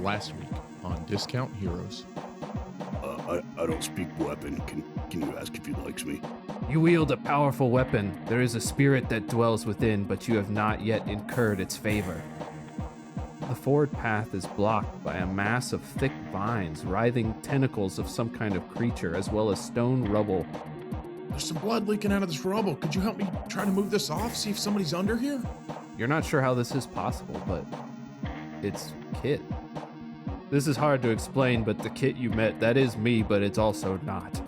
last week on Discount Heroes. I don't speak weapon. Can you ask if he likes me? You wield a powerful weapon. There is a spirit that dwells within, but you have not yet incurred its favor. The forward path is blocked by a mass of thick vines, writhing tentacles of some kind of creature, as well as stone rubble. There's some blood leaking out of this rubble. Could you help me try to move this off, see if somebody's under here? You're not sure how this is possible, but it's Kit. This is hard to explain, but the Kit you met, that is me, but it's also not.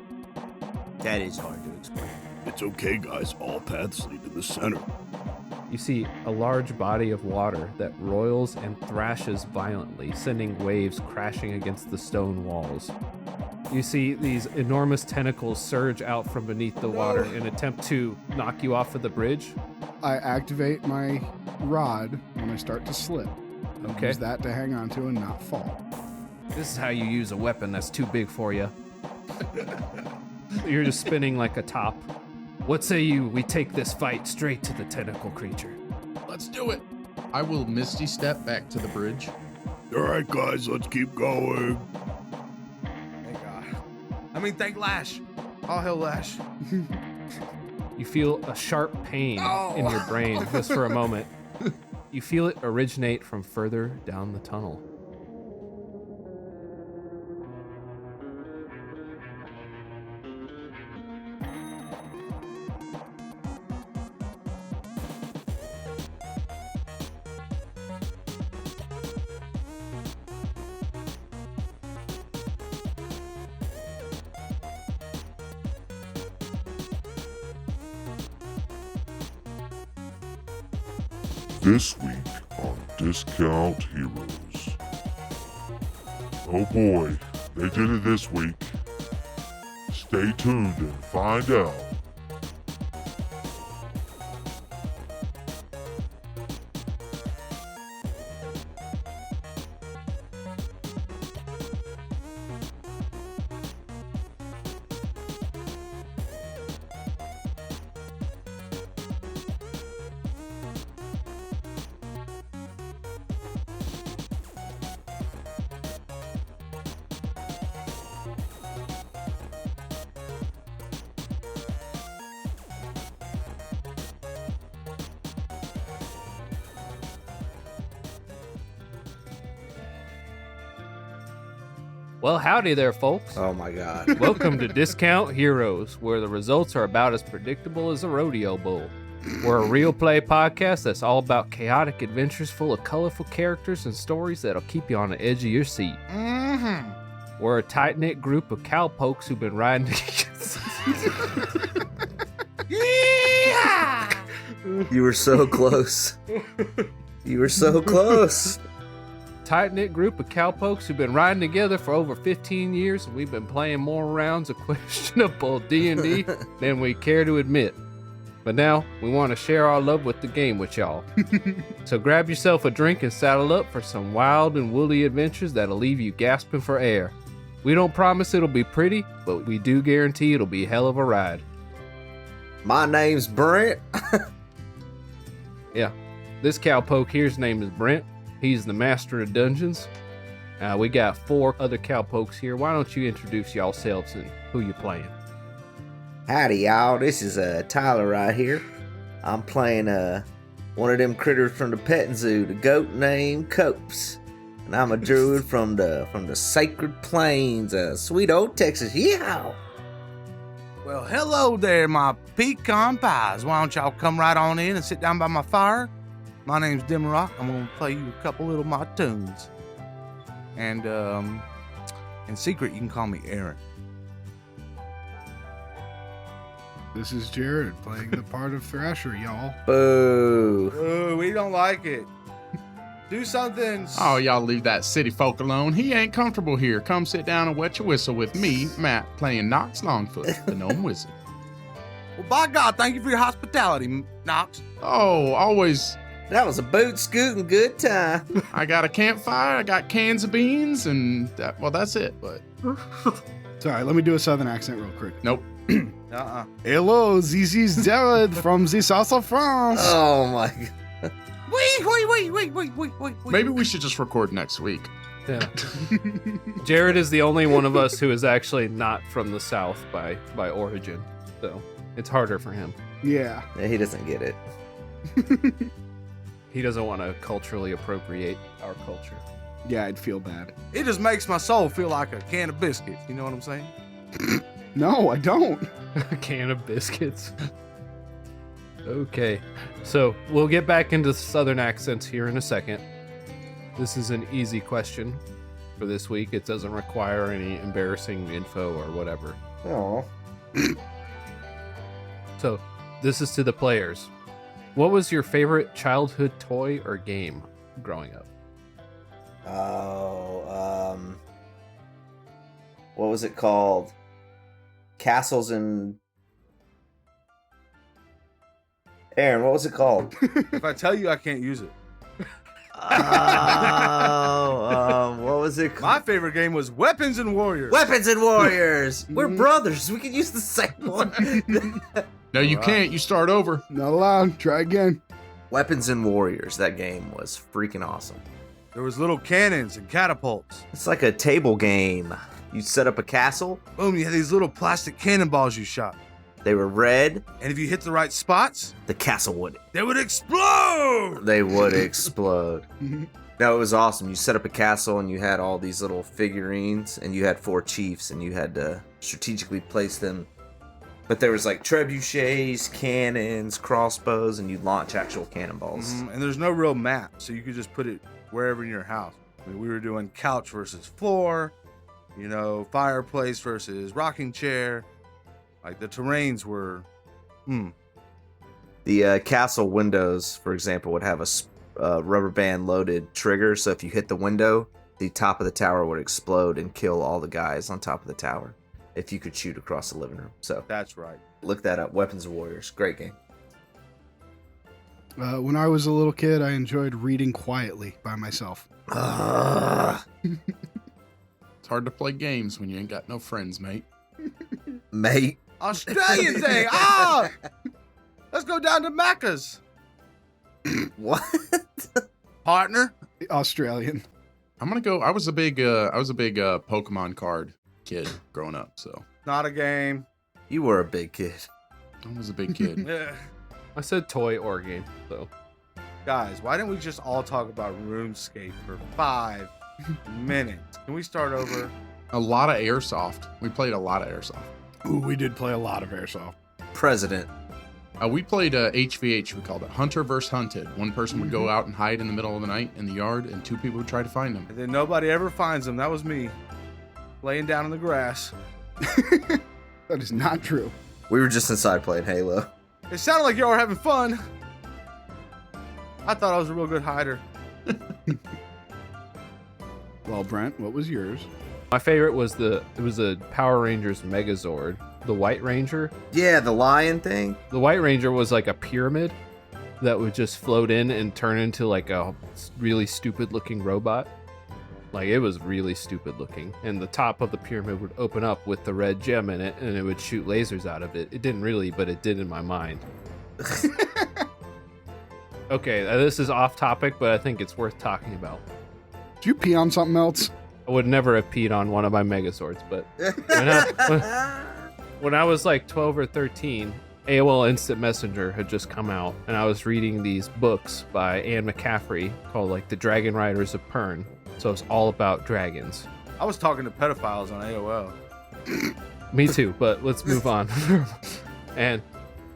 That is hard to explain. It's okay, guys. All paths lead to the center. You see a large body of water that roils and thrashes violently, sending waves crashing against the stone walls. You see these enormous tentacles surge out from beneath the water in an attempt to knock you off of the bridge. I activate my rod when I start to slip. Okay. Use that to hang on to and not fall. This is how you use a weapon that's too big for you. You're just spinning like a top. What say we take this fight straight to the tentacle creature? Let's do it. I will Misty step back to the bridge. All right, guys, let's keep going. Thank God. Thank Lash. All hell Lash. You feel a sharp pain in your brain just for a moment. You feel it originate from further down the tunnel. This week on Discount Heroes. Oh boy, they did it this week. Stay tuned and find out. Well, howdy there, folks. Oh my God. Welcome to Discount Heroes, where the results are about as predictable as a rodeo bull. We're a real play podcast that's all about chaotic adventures full of colorful characters and stories that'll keep you on the edge of your seat. Mm-hmm. We're a tight-knit group of cowpokes who've been riding Yeah! You were so close. You were so close. Tight-knit group of cowpokes who've been riding together for over 15 years, and we've been playing more rounds of questionable D&D than we care to admit. But now, we want to share our love with the game with y'all. So grab yourself a drink and saddle up for some wild and woolly adventures that'll leave you gasping for air. We don't promise it'll be pretty, but we do guarantee it'll be a hell of a ride. My name's Brent. Yeah, this cowpoke here's name is Brent. He's the master of dungeons. We got 4 other cowpokes here. Why don't you introduce yourselves and who you're playing? Howdy, y'all. This is Tyler right here. I'm playing one of them critters from the petting zoo, the goat named Copes. And I'm a druid from the sacred plains of sweet old Texas. Yeehaw! Well, hello there, my pecan pies. Why don't y'all come right on in and sit down by my fire? My name's Dimrock. I'm going to play you a couple little of my tunes. And, in secret, you can call me Aaron. This is Jared playing the part of Thrasher, y'all. Boo! Ooh, we don't like it. Do something. Oh, y'all leave that city folk alone. He ain't comfortable here. Come sit down and wet your whistle with me, Matt, playing Knox Longfoot, the gnome wizard. Well, by God, thank you for your hospitality, Knox. Oh, always. That was a boot scooting good time. I got a campfire, I got cans of beans, and that's it, but... Sorry, let me do a southern accent real quick. Nope. Hello, this is Jared from the south of France. Oh my God. Wait. Maybe we should just record next week. Yeah. Jared is the only one of us who is actually not from the South by origin, so it's harder for him. Yeah. Yeah, he doesn't get it. He doesn't want to culturally appropriate our culture. Yeah, I'd feel bad. It just makes my soul feel like a can of biscuits. You know what I'm saying? No, I don't. A can of biscuits. Okay, so we'll get back into Southern accents here in a second. This is an easy question for this week. It doesn't require any embarrassing info or whatever. Oh. So, this is to the players. What was your favorite childhood toy or game growing up? What was it called? Castles and... Aaron, what was it called? If I tell you, I can't use it. What was it called? My favorite game was Weapons and Warriors. Weapons and Warriors! We're brothers. We can use the same one. No, you can't. You start over. Not allowed. Try again. Weapons and Warriors. That game was freaking awesome. There was little cannons and catapults. It's like a table game. You set up a castle. Boom, you had these little plastic cannonballs you shot. They were red. And if you hit the right spots, The castle would. they would explode. They would explode. No, it was awesome. You set up a castle and you had all these little figurines and you had 4 chiefs and you had to strategically place them. But there was like trebuchets, cannons, crossbows, and you'd launch actual cannonballs. And there's no real map, so you could just put it wherever in your house. I mean, we were doing couch versus floor, fireplace versus rocking chair. Like the terrains were, The castle windows, for example, would have a rubber band loaded trigger. So if you hit the window, the top of the tower would explode and kill all the guys on top of the tower. If you could shoot across the living room. So That's right. look that up. Weapons of Warriors. Great game. When I was a little kid, I enjoyed reading quietly by myself. It's hard to play games when you ain't got no friends, mate. Mate. Australian Day. Let's go down to Macca's. What? Partner. Australian. I'm gonna go. I was a big Pokemon card kid growing up, so Not a game. You were a big kid. I was a big kid. Ugh. I said toy or game, so. Guys, why didn't we just all talk about RuneScape for 5 minutes? Can we start over? A lot of airsoft. We played a lot of airsoft. Ooh, we did play a lot of airsoft. President. We played HVH. We called it Hunter versus Hunted. One person would go out and hide in the middle of the night in the yard, and 2 people would try to find him. And then nobody ever finds them. That was me. Laying down in the grass. That is not true. We were just inside playing Halo. It sounded like y'all were having fun. I thought I was a real good hider. Well, Brent, what was yours? My favorite was the Power Rangers Megazord, the White Ranger. Yeah, the lion thing. The White Ranger was like a pyramid that would just float in and turn into like a really stupid looking robot. Like it was really stupid looking. And the top of the pyramid would open up with the red gem in it and it would shoot lasers out of it. It didn't really, but it did in my mind. Okay, this is off topic, but I think it's worth talking about. Did you pee on something else? I would never have peed on one of my Megazords, but when I was like 12 or 13, AOL Instant Messenger had just come out, and I was reading these books by Anne McCaffrey called like The Dragon Riders of Pern. So it's all about dragons. I was talking to pedophiles on AOL. Me too, but let's move on. And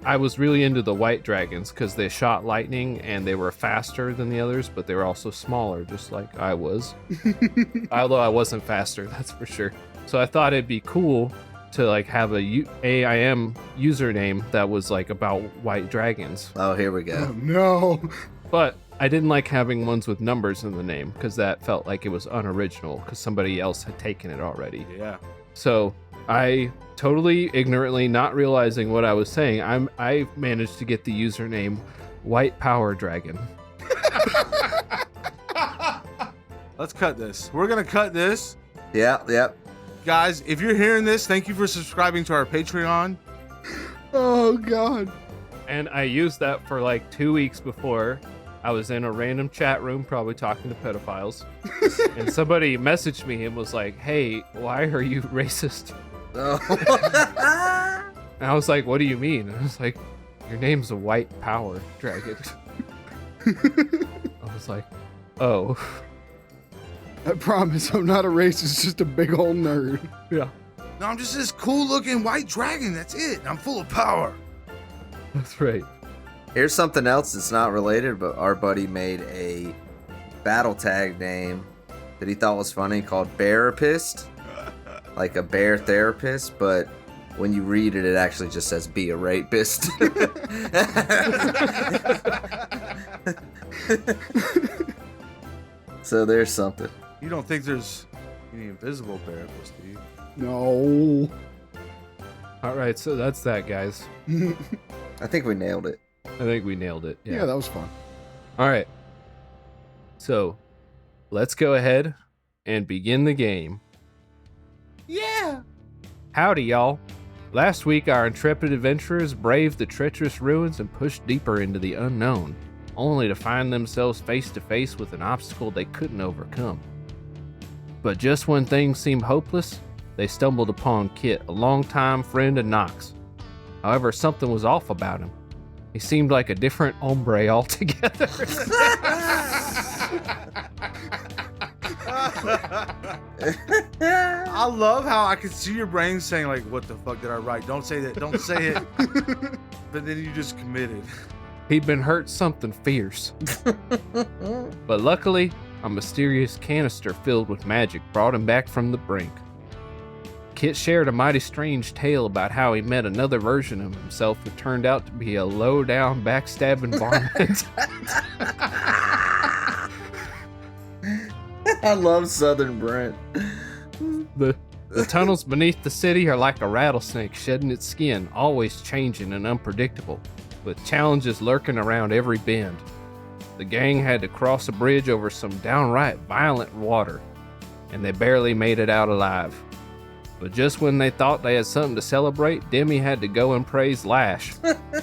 I was really into the white dragons because they shot lightning and they were faster than the others, but they were also smaller, just like I was. Although I wasn't faster, that's for sure. So I thought it'd be cool to like have a AIM username that was like about white dragons. Oh, here we Oh, go. no. But I didn't like having ones with numbers in the name because that felt like it was unoriginal because somebody else had taken it already. Yeah. So I totally ignorantly, not realizing what I was saying, I managed to get the username White Power Dragon. Let's cut this. We're going to cut this. Yep. Guys, if you're hearing this, thank you for subscribing to our Patreon. Oh, God. And I used that for like 2 weeks before, I was in a random chat room, probably talking to pedophiles, and somebody messaged me and was like, "Hey, why are you racist?" Oh. And I was like, "What do you mean?" And I was like, "Your name's a white power dragon." I was like, "Oh." I promise I'm not a racist, just a big old nerd. Yeah, No, I'm just this cool looking white dragon. That's it. I'm full of power. that's right. Here's something else that's not related, but our buddy made a battle tag name that he thought was funny called Bearapist. Like a bear therapist, but when you read it, it actually just says be a rapist. So there's something. You don't think there's any invisible therapists, do you? No. All right, so that's that, guys. I think we nailed it. I think we nailed it. Yeah, that was fun. All right. So, let's go ahead and begin the game. Yeah. Howdy, y'all. Last week, our intrepid adventurers braved the treacherous ruins and pushed deeper into the unknown, only to find themselves face to face with an obstacle they couldn't overcome. But just when things seemed hopeless, they stumbled upon Kit, a longtime friend of Nox. However, something was off about him. He seemed like a different hombre altogether. I love how I can see your brain saying like, "What the fuck did I write? Don't say that. Don't say it." But then you just committed. He'd been hurt something fierce. But luckily, a mysterious canister filled with magic brought him back from the brink. Kit shared a mighty strange tale about how he met another version of himself who turned out to be a low-down, backstabbing varmint. I love Southern Brent. The tunnels beneath the city are like a rattlesnake shedding its skin, always changing and unpredictable, with challenges lurking around every bend. The gang had to cross a bridge over some downright violent water, and they barely made it out alive. But just when they thought they had something to celebrate, Demi had to go and praise Lash,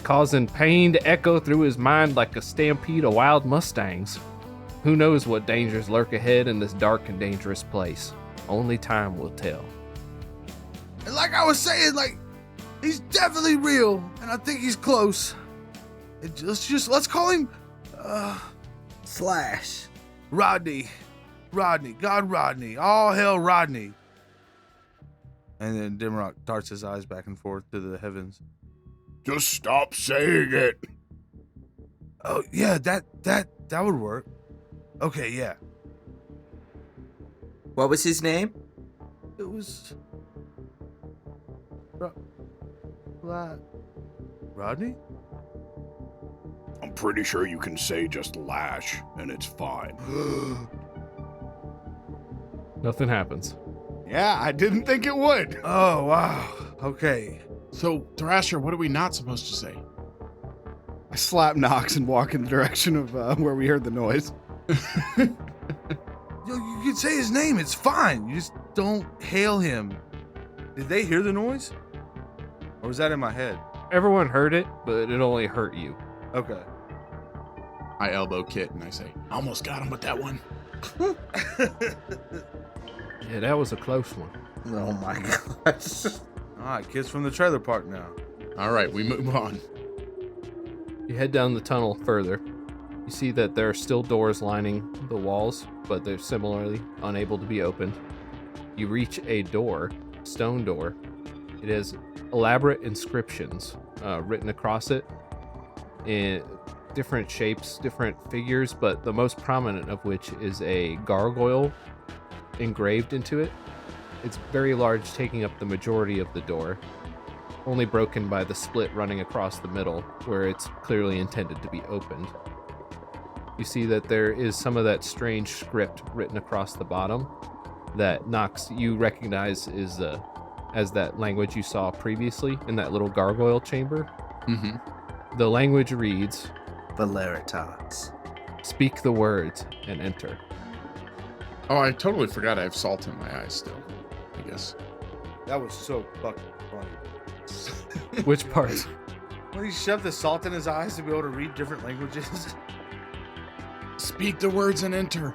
causing pain to echo through his mind like a stampede of wild mustangs. Who knows what dangers lurk ahead in this dark and dangerous place? Only time will tell. And like I was saying, like, he's definitely real, and I think he's close. Let's call him Slash. Rodney. God Rodney. All hell Rodney. And then Dimrock darts his eyes back and forth to the heavens. Just stop saying it. Oh yeah, that would work. Okay, yeah. What was his name? It was Rodney? I'm pretty sure you can say just Lash, and it's fine. Nothing happens. Yeah, I didn't think it would. Oh wow. Okay. So, Thrasher, what are we not supposed to say? I slap Nox and walk in the direction of where we heard the noise. You can say his name, it's fine. You just don't hail him. Did they hear the noise? Or was that in my head? Everyone heard it, but it only hurt you. Okay. I elbow Kit and I say, almost got him with that one. Yeah, that was a close one. Oh my gosh. Alright, kids from the trailer park now. All right, we move on. You head down the tunnel further. You see that there are still doors lining the walls, but they're similarly unable to be opened. You reach a door, stone door. It has elaborate inscriptions written across it in different shapes, different figures, but the most prominent of which is a gargoyle engraved into it. It's very large, taking up the majority of the door, only broken by the split running across the middle, where it's clearly intended to be opened. You see that there is some of that strange script written across the bottom that Nox, you recognize is as that language you saw previously in that little gargoyle chamber. Mm-hmm. The language reads, Valeritas. "Speak the words and enter." Oh, I totally forgot I have salt in my eyes still, I guess. That was so fucking funny. Which part? When he shoved the salt in his eyes to be able to read different languages. Speak the words and enter.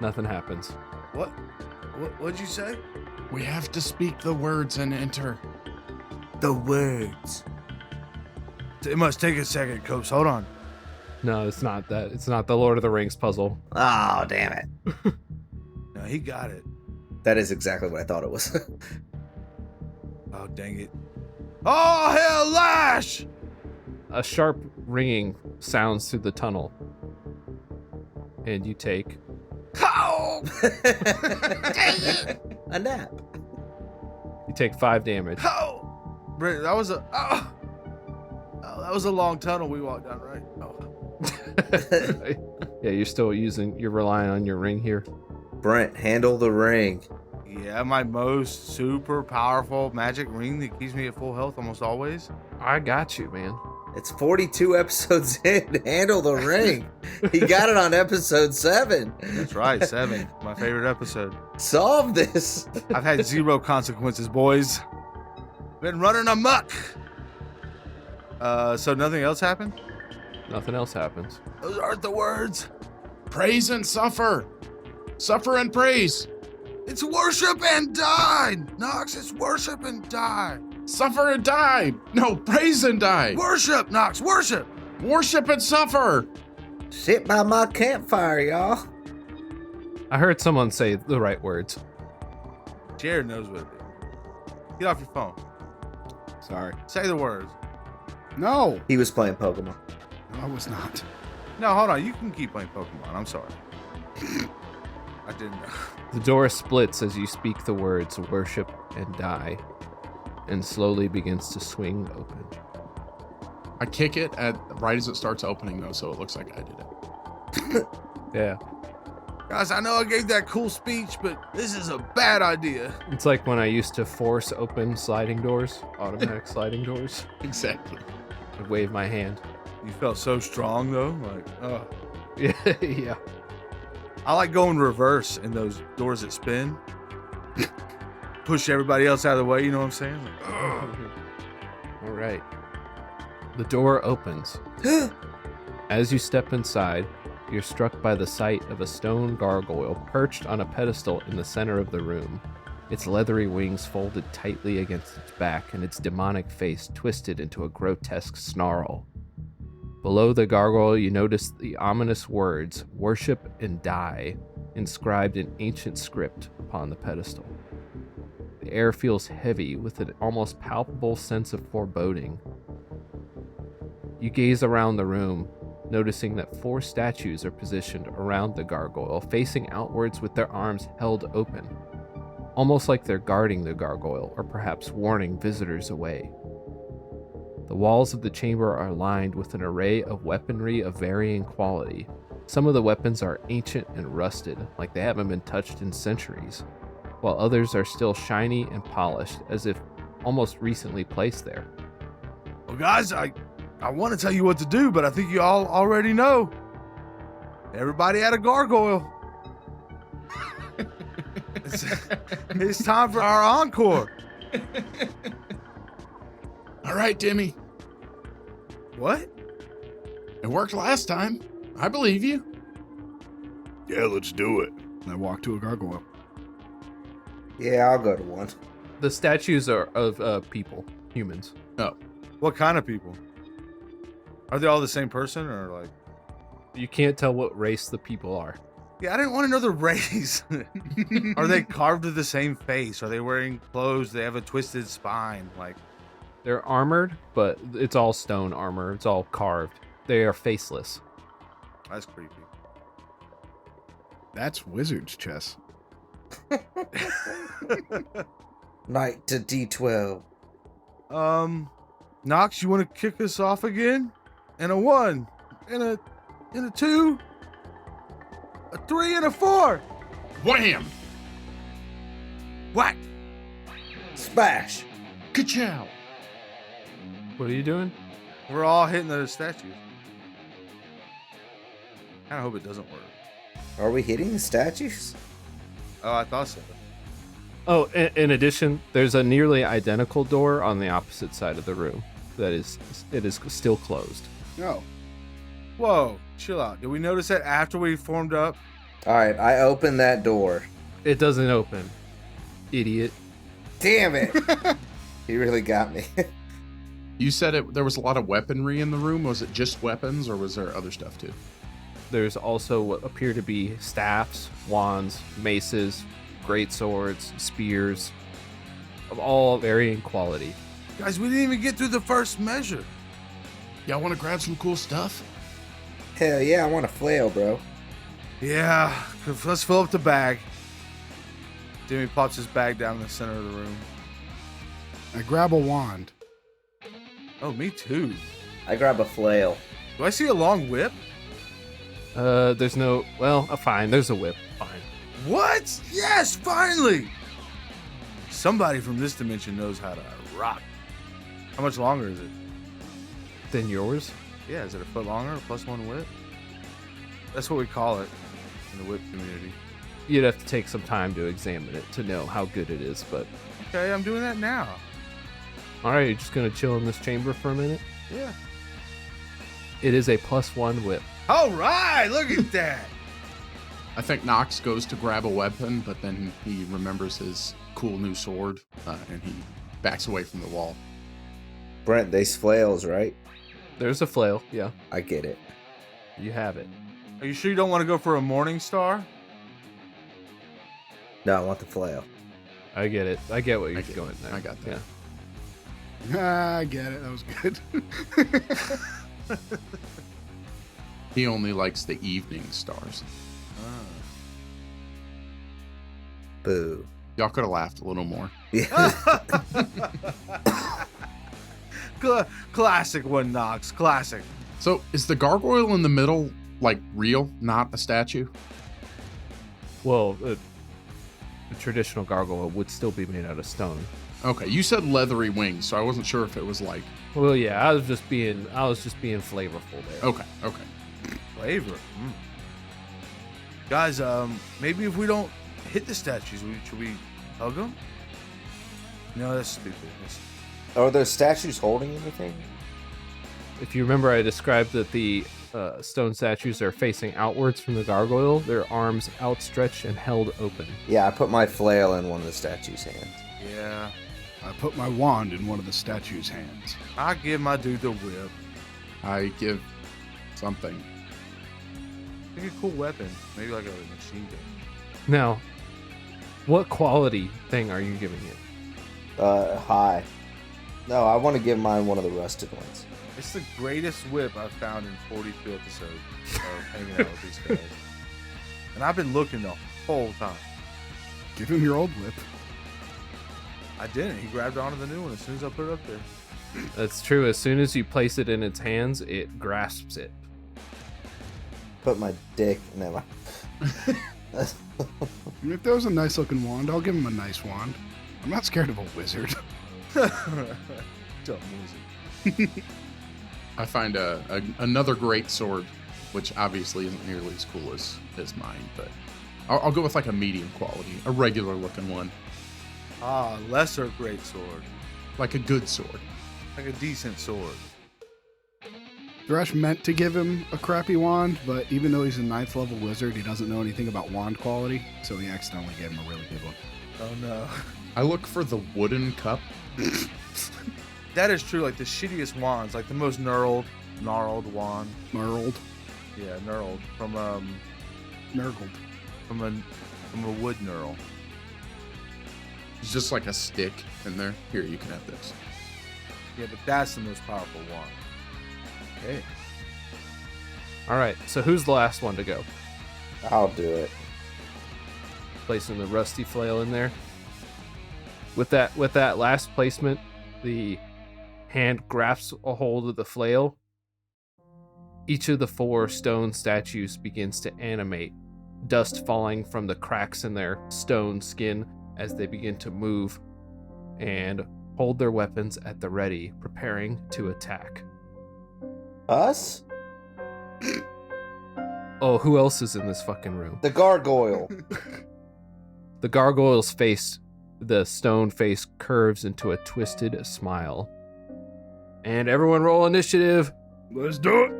Nothing happens. What'd you say? We have to speak the words and enter. The words. It must take a second, Copes. Hold on. No, it's not that. It's not the Lord of the Rings puzzle. Oh, damn it. No, he got it. That is exactly what I thought it was. Oh, dang it. Oh, hell, Lash! A sharp ringing sounds through the tunnel. And you take Oh! A nap. 5 damage. Oh! Brent, that was a long tunnel we walked down, right? Oh. Yeah, you're relying on your ring here. Brent, handle the ring. Yeah, my most super powerful magic ring that keeps me at full health almost always. I got you, man. It's 42 episodes in. Handle the ring. He got it on episode 7. That's right, 7. My favorite episode. Solve this. I've had 0 consequences, boys. Been running amok. So nothing else happened? Nothing else happens. Those aren't the words. Praise and suffer. Suffer and praise. It's worship and die. Nox, it's worship and die. Suffer and die. No, praise and die. Worship, Nox, worship. Worship and suffer. Sit by my campfire, y'all. I heard someone say the right words. Jared knows what it is. Get off your phone. Sorry. Say the words. No, He was playing Pokemon. I was not. No, hold on. You can keep playing Pokemon. I'm sorry. I didn't know. The door splits as you speak the words worship and die, and slowly begins to swing open. I kick it right as it starts opening, though, so it looks like I did it. Yeah. Guys, I know I gave that cool speech, but this is a bad idea. It's like when I used to force open sliding doors, automatic sliding doors. Exactly. I'd wave my hand. You felt so strong, though. Like, oh. Yeah, yeah. I like going reverse in those doors that spin. Push everybody else out of the way, you know what I'm saying? Like, All right. The door opens. As you step inside, you're struck by the sight of a stone gargoyle perched on a pedestal in the center of the room, its leathery wings folded tightly against its back and its demonic face twisted into a grotesque snarl. Below the gargoyle, you notice the ominous words, worship and die, inscribed in ancient script upon the pedestal. The air feels heavy with an almost palpable sense of foreboding. You gaze around the room, noticing that 4 statues are positioned around the gargoyle, facing outwards with their arms held open, almost like they're guarding the gargoyle or perhaps warning visitors away. The walls of the chamber are lined with an array of weaponry of varying quality. Some of the weapons are ancient and rusted, like they haven't been touched in centuries, while others are still shiny and polished, as if almost recently placed there. well, guys, I want to tell you what to do, but I think you all already know. Everybody had a gargoyle. It's time for our encore. All right, Demi. What? It worked last time. I believe you. Yeah, let's do it. I walked to a gargoyle. Yeah, I'll go to one. The statues are of people, humans. Oh, What kind of people? Are they all the same person or like? You can't tell what race the people are. Yeah, I didn't want to know the race. Are they carved with the same face? Are they wearing clothes? They have a twisted spine. Like, They're armored, but it's all stone armor. It's all carved. They are faceless. that's creepy. That's wizard's chess. Knight to D12. Nox, you want to kick us off again? And a 1, and a 2, a 3, and a 4. wham! Whack! Smash. Ka-chow! What are you doing? We're all hitting the statues. I hope it doesn't work. Are we hitting the statues? Oh, I thought so. Oh, in addition, there's a nearly identical door on the opposite side of the room. It is still closed. No. Whoa, chill out. Did we notice that after we formed up? All right, I open that door. It doesn't open. Idiot. Damn it! He really got me. You said there was a lot of weaponry in the room. Was it just weapons, or was there other stuff too? There's also what appear to be staffs, wands, maces, great swords, spears, of all varying quality. Guys, we didn't even get through the first measure. Y'all want to grab some cool stuff? Hell yeah, I want a flail, bro. Yeah, let's fill up the bag. Jimmy pops his bag down in the center of the room. I grab a wand. Oh, me too. I grab a flail. Do I see a long whip? There's no, fine, there's a whip, fine. What? Yes, finally! Somebody from this dimension knows how to rock. How much longer is it? Then yours? Yeah, is it a foot longer, +1 whip? That's what we call it in the whip community. You'd have to take some time to examine it to know how good it is, but... Okay, I'm doing that now. Alright, you're just gonna chill in this chamber for a minute? Yeah. It is a +1 whip. All right, look at that. I think Nox goes to grab a weapon, but then he remembers his cool new sword, and he backs away from the wall. Brent, they's flails, right? There's a flail, yeah. I get it. You have it. Are you sure you don't want to go for a morning star? No, I want the flail. I get it. I get what you're I get going it. there. I got that. Yeah. I get it. That was good. He only likes the evening stars. Boo. Y'all could have laughed a little more. Yeah. Classic one, Nox. Classic. So, is the gargoyle in the middle, like, real, not a statue? Well, a traditional gargoyle would still be made out of stone. Okay, you said leathery wings, so I wasn't sure if it was like... Well, yeah, I was just being flavorful there. Okay. Flavor. Guys, maybe if we don't hit the statues, should we hug them? No, that's stupid. Are those statues holding anything? If you remember, I described that the stone statues are facing outwards from the gargoyle, their arms outstretched and held open. Yeah, I put my flail in one of the statue's hands. Yeah. I put my wand in one of the statue's hands. I give my dude the whip. I give something. Think a cool weapon. Maybe like a machine gun. Now, what quality thing are you giving it? High. No, I want to give mine one of the rusted ones. It's the greatest whip I've found in 42 episodes of hanging out with these guys. And I've been looking the whole time. Give him your old whip. I didn't. He grabbed onto the new one as soon as I put it up there. That's true. As soon as you place it in its hands, it grasps it. Put my dick in that. If there was a nice looking wand, I'll give him a nice wand. I'm not scared of a wizard. Dumb music. I find another great sword, which obviously isn't nearly as cool as mine, but I'll go with like a medium quality, a regular looking one. Lesser great sword. Like a good sword. Like a decent sword. Thresh meant to give him a crappy wand, but even though he's a 9th level wizard, he doesn't know anything about wand quality, so he accidentally gave him a really good one. Oh no. I look for the wooden cup. That is true. Like the shittiest wands, like the most gnarled wand. Knurled. Yeah, gnarled from Nurgled. from a wood knurl. It's just like a stick in there. Here, you can have this. Yeah, but that's the most powerful wand. Okay. All right, so who's the last one to go? I'll do it. Placing the rusty flail in there. With that last placement, the hand grasps a hold of the flail. Each of the 4 stone statues begins to animate, dust falling from the cracks in their stone skin as they begin to move and hold their weapons at the ready, preparing to attack. Us? Oh, who else is in this fucking room? The gargoyle. The gargoyle's face, the stone face, curves into a twisted smile. And everyone roll initiative. Let's do it.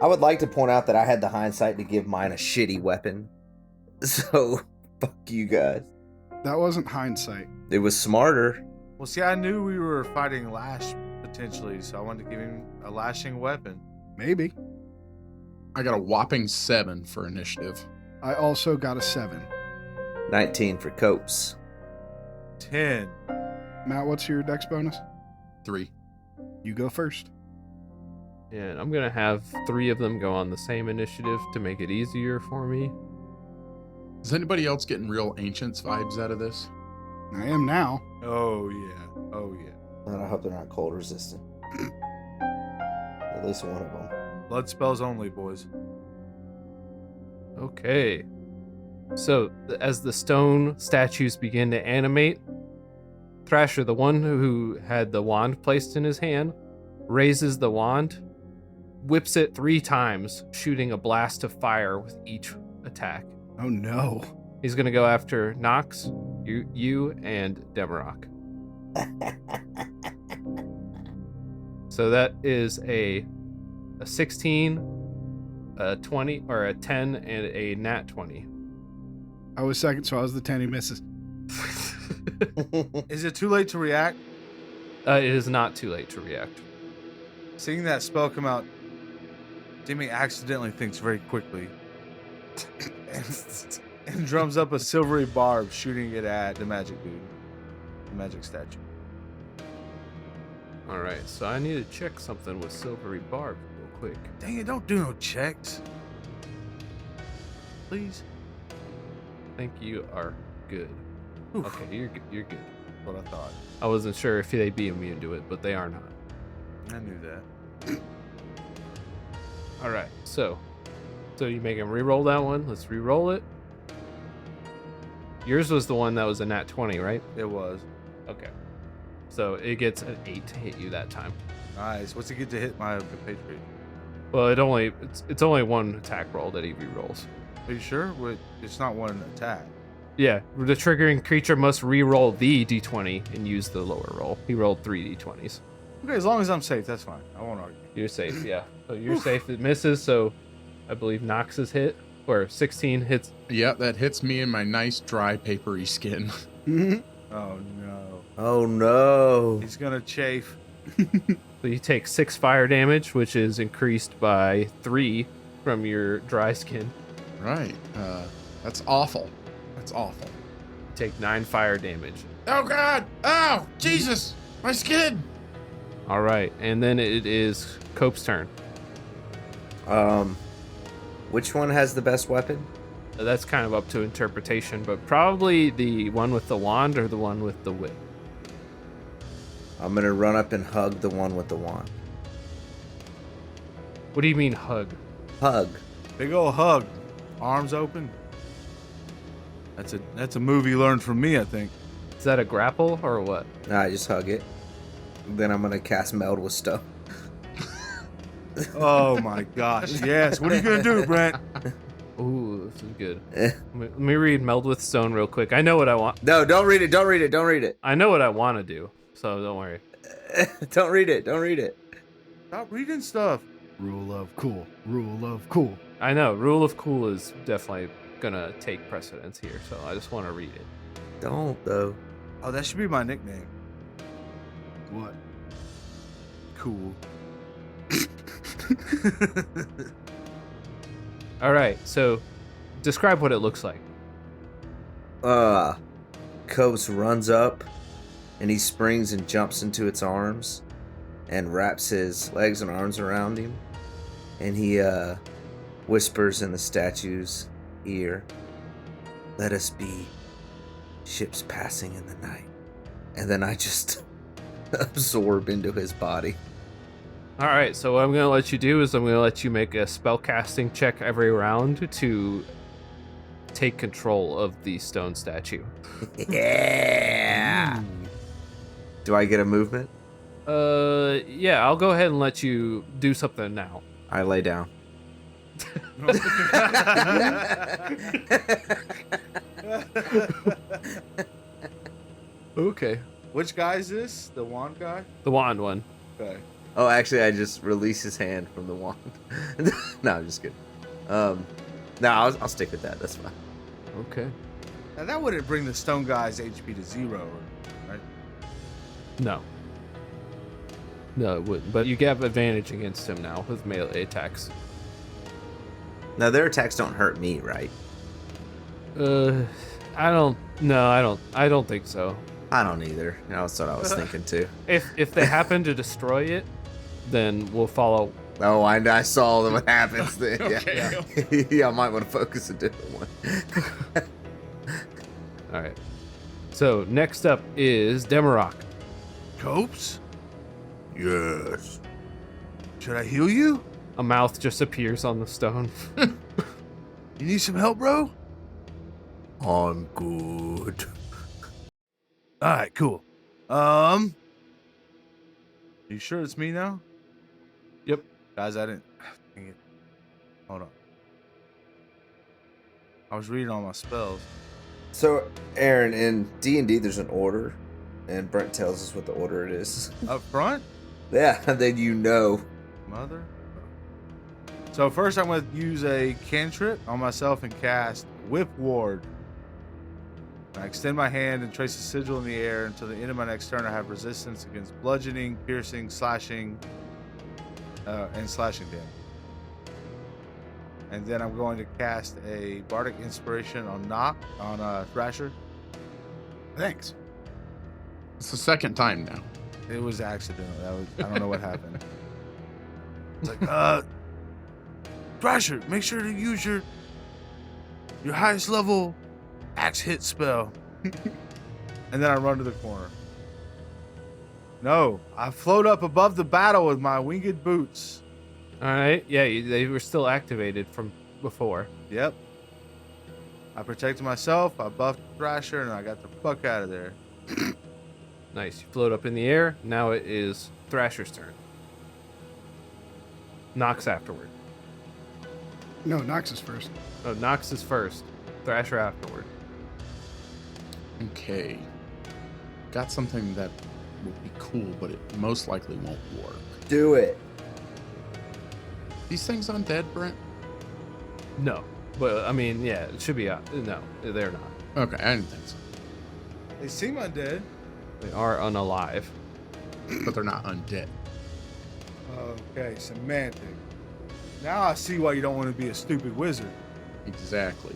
I would like to point out that I had the hindsight to give mine a shitty weapon. So, fuck you guys. That wasn't hindsight. It was smarter. Well, see, I knew we were fighting Lash potentially, so I wanted to give him a lashing weapon. Maybe. I got a whopping 7 for initiative. I also got a 7. 19 for Copes. 10. Matt, what's your dex bonus? 3. You go first. And I'm going to have 3 of them go on the same initiative to make it easier for me. Is anybody else getting real Ancients vibes out of this? I am now. Oh, yeah. Oh, yeah. And I hope they're not cold resistant. At least one of them. Blood spells only, boys. Okay. So, as the stone statues begin to animate, Thrasher, the one who had the wand placed in his hand, raises the wand, whips it 3 times, shooting a blast of fire with each attack. Oh no. He's going to go after Nox, you and Demarok. So that is a 16, a 20, or a 10, and a nat 20. I was second, so I was the 10. He misses. Is it too late to react? It is not too late to react. Seeing that spell come out, Demi accidentally thinks very quickly and drums up a silvery barb, shooting it at the magic dude, the magic statue. All right, so I need to check something with Silvery Barb real quick. Dang it, don't do no checks. Please. I think you are good. Oof. Okay, you're good. What I thought. I wasn't sure if they'd be immune to it, but they are not. I knew that. All right, so you make him re-roll that one. Let's re-roll it. Yours was the one that was a nat 20, right? It was. Okay. So it gets an 8 to hit you that time. Nice. What's it get to hit my compatriot? Well, it's only one attack roll that he re-rolls. Are you sure? It's not one attack. Yeah, the triggering creature must re-roll the d20 and use the lower roll. He rolled 3 d20s. Okay, as long as I'm safe, that's fine. I won't argue. You're safe, yeah. So you're safe. It misses, so I believe Nox is hit, or 16 hits. Yeah, that hits me in my nice, dry, papery skin. Oh no. Oh no. He's gonna chafe. So you take 6 fire damage, which is increased by 3 from your dry skin. Right. That's awful. That's awful. You take 9 fire damage. Oh, God. Oh, Jesus. My skin. All right, and then it is Cope's turn. Which one has the best weapon? That's kind of up to interpretation, but probably the one with the wand or the one with the whip. I'm gonna run up and hug the one with the wand. What do you mean hug? Hug. Big ol' hug. Arms open. That's a move you learned from me, I think. Is that a grapple or what? Nah, I just hug it. Then I'm gonna cast meld with stuff. Oh my gosh. Yes. What are you gonna do, Brent? Ooh, this is good. Let me read Meld with Stone real quick. I know what I want. No, don't read it. Don't read it. Don't read it. I know what I want to do, so don't worry. Don't read it. Don't read it. Stop reading stuff. Rule of cool. Rule of cool. I know, Rule of Cool is definitely gonna take precedence here, so I just want to read it. Don't though. Oh, that should be my nickname. What? Cool. All right, so describe what it looks like. Copes runs up and he springs and jumps into its arms and wraps his legs and arms around him, and he whispers in the statue's ear, "Let us be ships passing in the night." And then I just absorb into his body. All right, so what I'm gonna let you do is I'm gonna let you make a spellcasting check every round to take control of the stone statue. Yeah. Do I get a movement? Yeah, I'll go ahead and let you do something now. I lay down. Okay. Which guy is this? The wand guy? The wand one. Okay. Oh, actually, I just release his hand from the wand. No, I'm just kidding. No, I'll stick with that. That's fine. Okay. Now that wouldn't bring the stone guy's HP to 0, right? No. No, it wouldn't. But you have advantage against him now with melee attacks. Now, their attacks don't hurt me, right? I don't think so. I don't either. That's what I was thinking, too. If they happen to destroy it, then we'll follow. Oh, I saw what happens then. Okay. Yeah. Yeah, I might want to focus a different one. All right. So next up is Demarok. Copes? Yes. Should I heal you? A mouth just appears on the stone. You need some help, bro? I'm good. All right, cool. You sure it's me now? Yep. Guys, I didn't. Dang it. Hold on. I was reading all my spells. So, Aaron, in D&D, there's an order, and Brent tells us what the order it is. Up front? Yeah, then you know. Mother. So first I'm going to use a cantrip on myself and cast Whip Ward. I extend my hand and trace a sigil in the air until the end of my next turn. I have resistance against bludgeoning, piercing, slashing, and slashing damage. And then I'm going to cast a Bardic Inspiration on Thrasher. Thanks. It's the second time now. It was accidental. I don't know what happened. It's like, Thrasher, make sure to use your highest level axe hit spell. And then I run to the corner. No, I float up above the battle with my winged boots. All right. Yeah, they were still activated from before. Yep. I protected myself, I buffed Thrasher, and I got the fuck out of there. Nice. You float up in the air. Now it is Thrasher's turn. Nox afterward. No, Nox is first. Oh, Nox is first. Thrasher afterward. Okay. Got something that would be cool, but it most likely won't work. Do it. These things undead, Brent? No. But, I mean, yeah, it should be. No, they're not. Okay, I didn't think so. They seem undead. They are unalive. But they're not undead. Okay, semantic. Now I see why you don't want to be a stupid wizard. Exactly.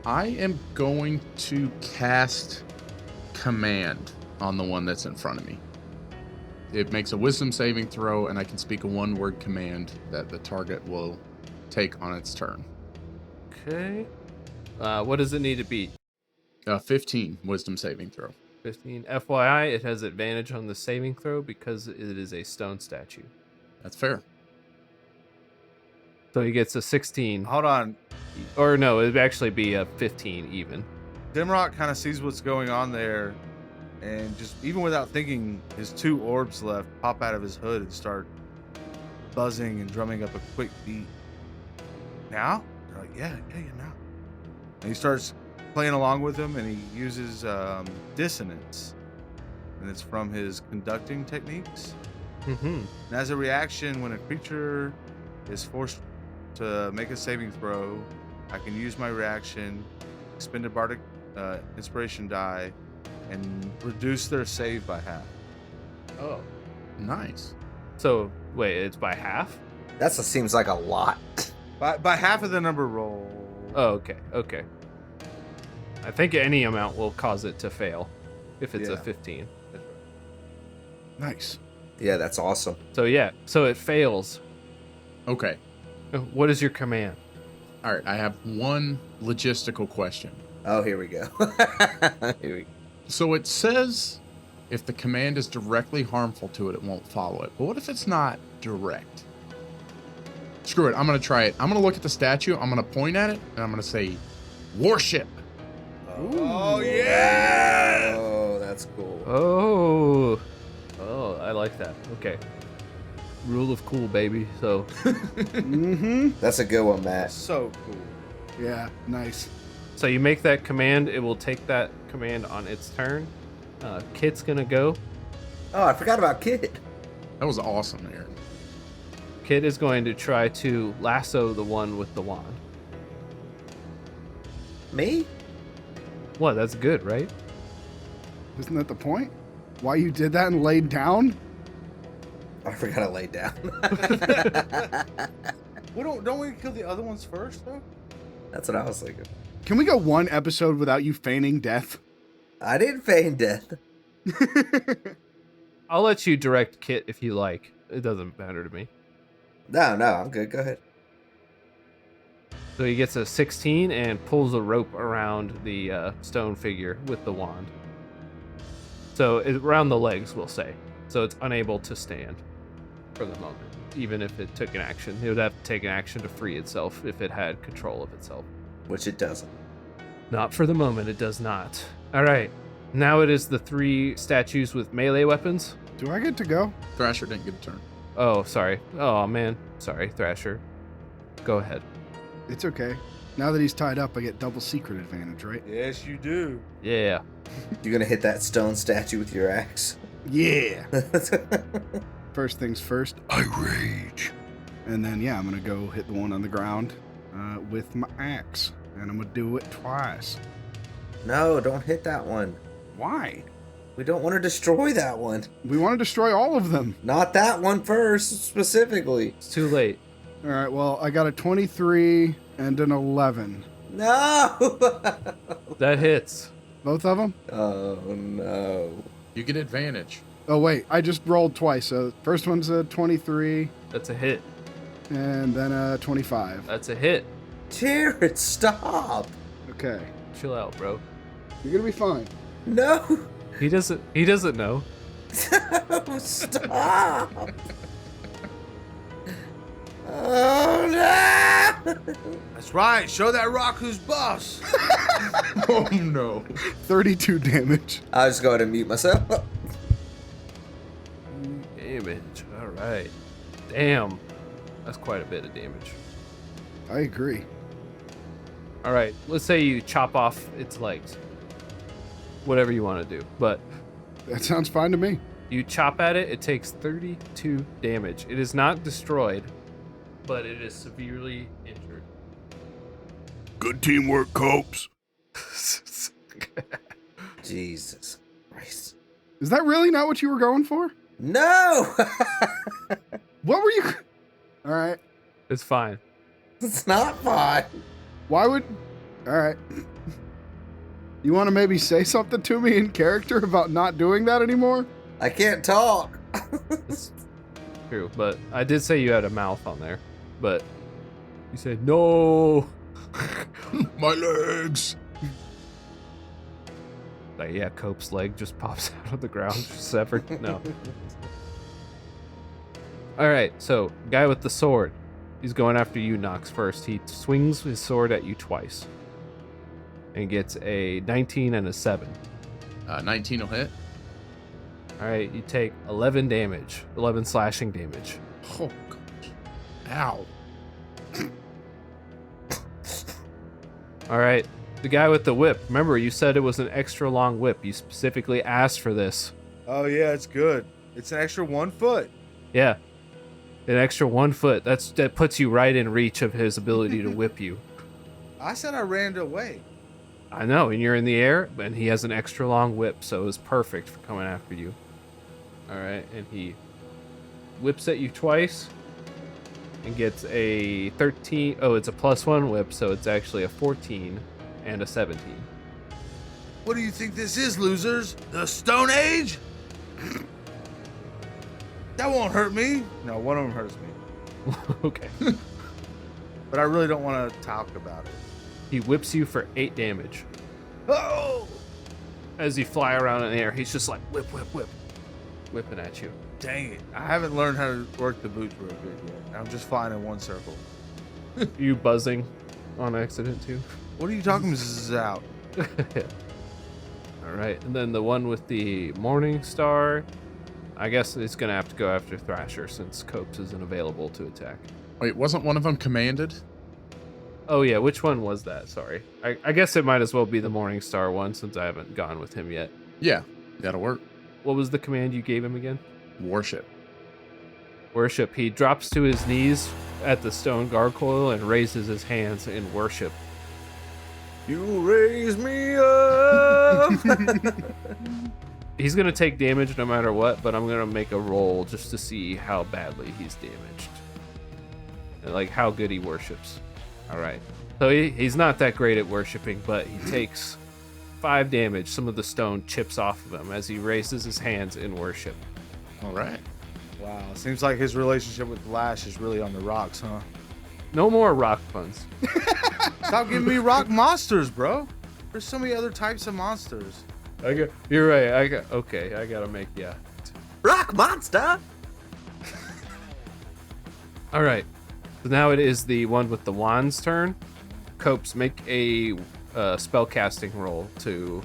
I am going to cast Command on the one that's in front of me. It makes a wisdom saving throw, and I can speak a one-word command that the target will take on its turn. Okay. What does it need to beat? 15 wisdom saving throw. 15. FYI, it has advantage on the saving throw because it is a stone statue. That's fair. So he gets a 16. Hold on. Or no, it'd actually be a 15 even. Dimrock kind of sees what's going on there, and just even without thinking, his 2 orbs left pop out of his hood and start buzzing and drumming up a quick beat. Now? They're like, yeah, now. And he starts playing along with them, and he uses dissonance, and it's from his conducting techniques. Mm-hmm. And as a reaction, when a creature is forced to make a saving throw, I can use my reaction, expend a Bardic Inspiration die, and reduce their save by half. Oh. Nice. So, wait, it's by half? That seems like a lot. By half of the number roll. Oh, okay. I think any amount will cause it to fail if it's a Yeah. 15. Nice. Yeah, that's awesome. So, yeah, so it fails. Okay. What is your command? All right. I have one logistical question. Oh, here we go. Here we go. So it says if the command is directly harmful to it, it won't follow it. But what if it's not direct? Screw it. I'm going to try it. I'm going to look at the statue. I'm going to point at it, and I'm going to say, warship. Oh, yeah! Oh, that's cool. Oh, I like that. Okay. Rule of cool, baby. So, Mm-hmm. That's a good one, Matt. So cool. Yeah, nice. so you make that command. It will take that command on its turn. Kit's gonna go. Oh, I forgot about Kid. That was awesome, Aaron. Kid is going to try to lasso the one with the wand. Me? What? That's good, right? Isn't that the point? Why you did that and laid down? I forgot to lay down. Don't we kill the other ones first, though? That's what I was thinking. Can we go one episode without you feigning death? I didn't feign death. I'll let you direct Kit if you like. It doesn't matter to me. No, I'm good. Go ahead. So he gets a 16 and pulls a rope around the stone figure with the wand. So it's around the legs, we'll say. So it's unable to stand for the moment. Even if it took an action, it would have to take an action to free itself if it had control of itself. Which it doesn't. Not for the moment, it does not. All right, now it is the 3 statues with melee weapons. Do I get to go? Thrasher didn't get a turn. Oh, sorry. Oh, man. Sorry, Thrasher. Go ahead. It's okay. Now that he's tied up, I get double secret advantage, right? Yes, you do. Yeah. You're going to hit that stone statue with your axe? Yeah. First things first, I rage. and then I'm gonna go hit the one on the ground with my axe, and I'm gonna do it twice. No, don't hit that one. Why? We don't want to destroy that one. We want to destroy all of them. Not that one first, specifically. It's too late. All right. Well, I got a 23 and an 11. No! That hits. Both of them? Oh, no. You get advantage. Oh wait, I just rolled twice. So first one's a 23, That's a hit. and then a 25. That's a hit. Jared, stop! Okay, Chill out, bro. you're gonna be fine. No! He doesn't know. No, stop! Oh, no! That's right. Show that rock who's boss. Oh no. 32 damage. I'll just go ahead and mute myself. Damage. All right. Damn. That's quite a bit of damage. I agree. All right. Let's say you chop off its legs. Whatever you want to do. But That sounds fine to me. you chop at it, it takes 32 damage. It is not destroyed, but it is severely injured. Good teamwork, Copes. Jesus Christ. Is that really not what you were going for? No! What were you? All right. It's fine. It's not fun. Why would? All right. You want to maybe say something to me in character about not doing that anymore? I can't talk. It's true, but I did say you had a mouth on there. But you said no. My legs. Like, yeah, Cope's leg just pops out of the ground, just severed. No. All right, so guy with the sword, he's going after you, Nox, first. He swings his sword at you twice and gets a 19 and a 7. 19 will hit. All right, you take 11 damage, 11 slashing damage. Oh gosh. Ow. All right, the guy with the whip. Remember, you said it was an extra long whip. You specifically asked for this. Oh yeah, it's good. It's an extra 1 foot. Yeah, an extra 1 foot. That puts you right in reach of his ability to whip you. I said I ran away. I know, and you're in the air, and he has an extra long whip, so it was perfect for coming after you. All right, and he whips at you twice and gets a 13. Oh, it's a +1 whip, so it's actually a 14 and a 17. What do you think this is, losers? The Stone Age? That won't hurt me. No, one of them hurts me. Okay. But I really don't want to talk about it. He whips you for 8 damage. Oh! As you fly around in the air, he's just like, whip, whip, whip. Whipping at you. Dang it. I haven't learned how to work the boots real good yet. I'm just flying in one circle. You buzzing on accident, too? What are you talking about? All right, and then the one with the Morning Star, I guess it's going to have to go after Thrasher since Copes isn't available to attack. Wait, wasn't one of them commanded? Oh, yeah, which one was that? Sorry. I guess it might as well be the Morning Star one since I haven't gone with him yet. Yeah, that'll work. What was the command you gave him again? Worship. Worship. He drops to his knees at the stone gargoyle and raises his hands in worship. You raise me up. He's going to take damage no matter what, but I'm going to make a roll just to see how badly he's damaged. Like how good he worships. All right. So he's not that great at worshiping, but he takes 5 damage. Some of the stone chips off of him as he raises his hands in worship. All right. Wow, seems like his relationship with Lash is really on the rocks, huh? No more rock puns. Stop giving me rock monsters, bro. There's so many other types of monsters. You're right. I gotta make, yeah. Rock monster. All right. So now it is the one with the wand's turn. Copes, make a spell casting roll to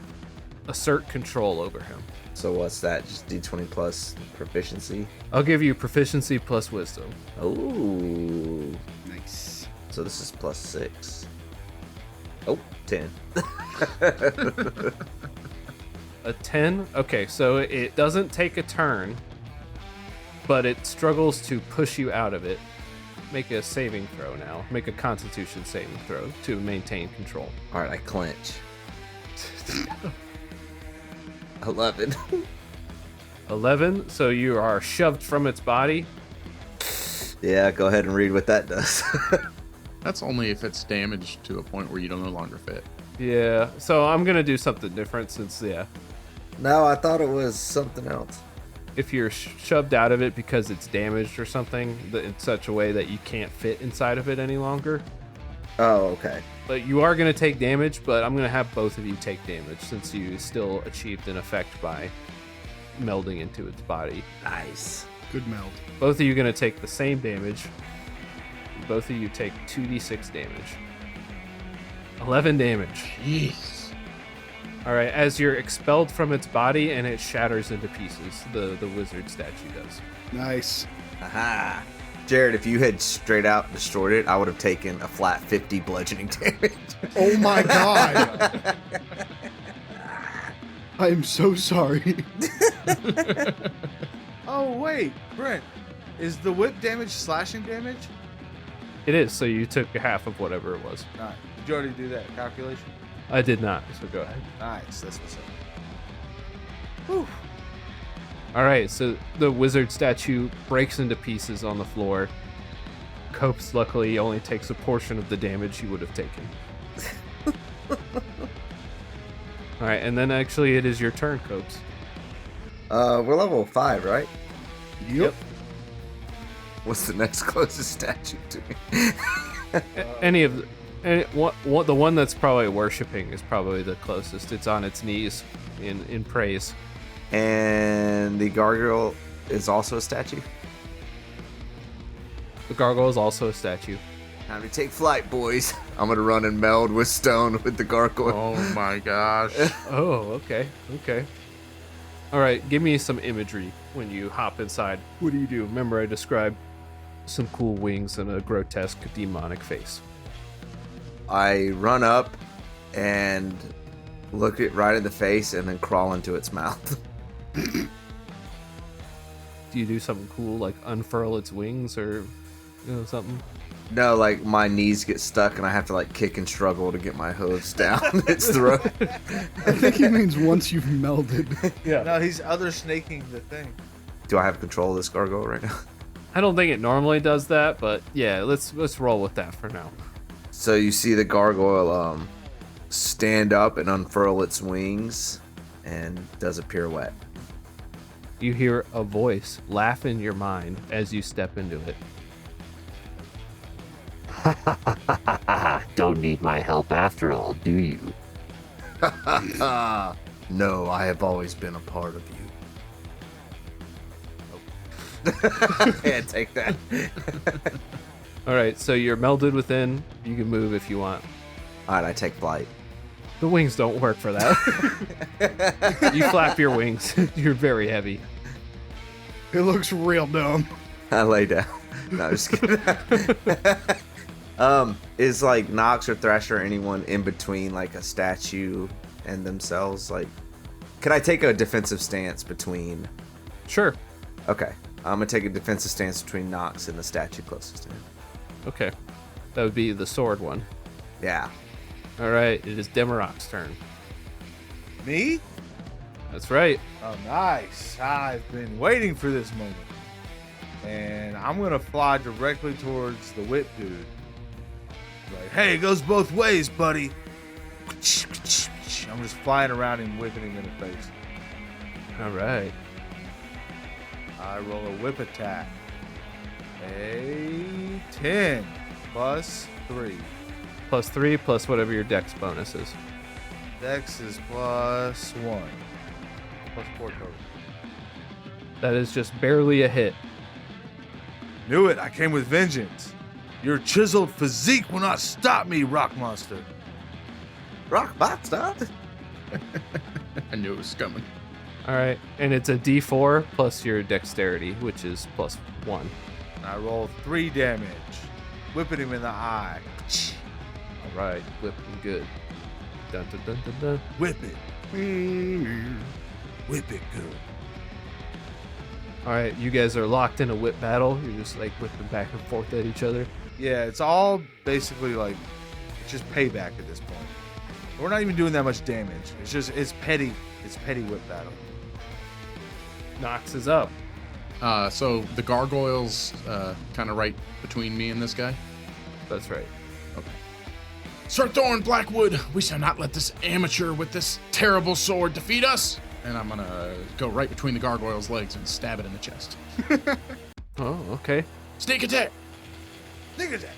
assert control over him. So what's that? Just D20 plus proficiency? I'll give you proficiency plus wisdom. Oh. Nice. So this is plus 6. Oh, 10. A 10? Okay, so it doesn't take a turn, but it struggles to push you out of it. Make a saving throw now. Make a constitution saving throw to maintain control. All right, I clench. 11. 11, so you are shoved from its body. Yeah, go ahead and read what that does. That's only if it's damaged to a point where you don't no longer fit. Yeah, so I'm going to do something different since, yeah. No, I thought it was something else. If you're shoved out of it because it's damaged or something in such a way that you can't fit inside of it any longer. Oh, okay. But you are going to take damage, but I'm going to have both of you take damage since you still achieved an effect by melding into its body. Nice. Good meld. Both of you are going to take the same damage. Both of you take 2d6 damage. 11 damage. Jeez. All right, as you're expelled from its body and it shatters into pieces, the wizard statue does. Nice. Aha. Jared, if you had straight out destroyed it, I would have taken a flat 50 bludgeoning damage. Oh my god. I am so sorry. Oh, wait, Brent. Is the whip damage slashing damage? It is, so you took half of whatever it was. All right. Did you already do that calculation? I did not, so go ahead. Nice. That's what's up. Whew. All right, so the wizard statue breaks into pieces on the floor. Copes luckily only takes a portion of the damage he would have taken. All right, and then actually it is your turn, Copes. We're level 5, right? Yep. What's the next closest statue to me? Any of the, what the one that's probably worshiping is probably the closest. It's on its knees in praise. And the gargoyle is also a statue? The gargoyle is also a statue. Time to take flight, boys. I'm gonna run and meld with stone with the gargoyle. Oh my gosh. Oh, okay. All right, give me some imagery when you hop inside. What do you do? Remember I described some cool wings and a grotesque demonic face. I run up and look it right in the face and then crawl into its mouth. Do you do something cool like unfurl its wings or something? No, like my knees get stuck and I have to like kick and struggle to get my hooves down its throat. I think he means once you've melded. Yeah. No, he's other snaking the thing. Do I have control of this gargoyle right now? I don't think it normally does that, but yeah, let's roll with that for now. So you see the gargoyle stand up and unfurl its wings and does a pirouette. You hear a voice laugh in your mind as you step into it. Don't need my help after all, do you? No, I have always been a part of you. Yeah, take that. All right, so you're melded within. You can move if you want. All right, I take flight. The wings don't work for that. You flap your wings. You're very heavy. It looks real dumb. I lay down. No, just kidding. Is like Nox or Thrasher or anyone in between like a statue and themselves? Like, Can I take a defensive stance between? Sure. Okay, I'm gonna take a defensive stance between Nox and the statue closest to him. Okay. That would be the sword one. Yeah. All right. It is Demarok's turn. Me? That's right. Oh, nice. I've been waiting for this moment. And I'm going to fly directly towards the whip dude. Like, hey, it goes both ways, buddy. I'm just flying around and whipping him in the face. All right. I roll a whip attack. A 10 plus 3. Plus 3 plus whatever your dex bonus is. Dex is plus 1. Plus 4 total. That is just barely a hit. Knew it. I came with vengeance. Your chiseled physique will not stop me, Rock Monster. Rock monster. I knew it was coming. All right. And it's a d4 plus your dexterity, which is plus 1. And I roll 3 damage, whipping him in the eye. All right. Whipping good. Dun, dun, dun, dun, dun. Whip it. Whip it good. All right. You guys are locked in a whip battle. You're just like whipping back and forth at each other. Yeah, it's all basically like, it's just payback at this point. We're not even doing that much damage. It's petty. It's petty whip battle. Nox is up. So the gargoyles kind of right between me and this guy. That's right. Okay. Sir Thorn Blackwood, we shall not let this amateur with this terrible sword defeat us. And I'm gonna go right between the gargoyle's legs and stab it in the chest. Oh, okay. Sneak attack. Sneak attack.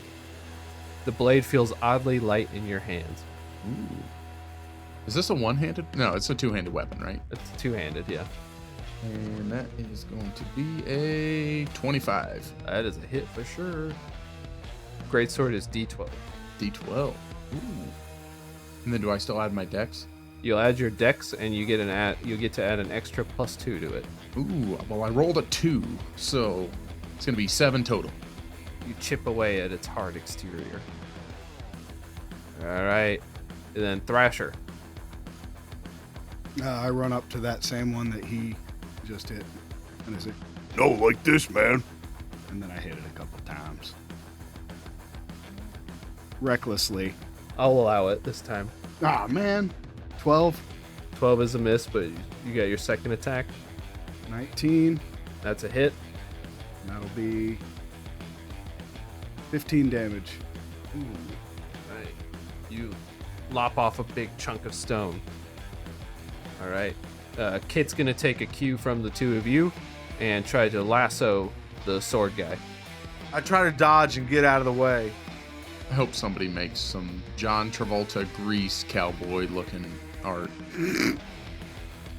The blade feels oddly light in your hands. Ooh. Is this a one-handed? No, it's a two-handed weapon, right? It's two-handed, yeah. And that is going to be a 25. That is a hit for sure. Greatsword is D12. D12. Ooh. And then do I still add my dex? You'll add your dex, and you get to add an extra +2 to it. Ooh, well, I rolled a 2, so it's going to be 7 total. You chip away at its hard exterior. All right. And then Thrasher. I run up to that same one that he just hit. And I say, No, like this, man. and then I hit it a couple times. Recklessly. I'll allow it this time. Ah, man. 12, 12 is a miss, but you got your second attack. 19. That's a hit. And that'll be 15 damage. Right. You lop off a big chunk of stone. All right. Kit's going to take a cue from the two of you and try to lasso the sword guy. I try to dodge and get out of the way. I hope somebody makes some John Travolta Grease cowboy looking art.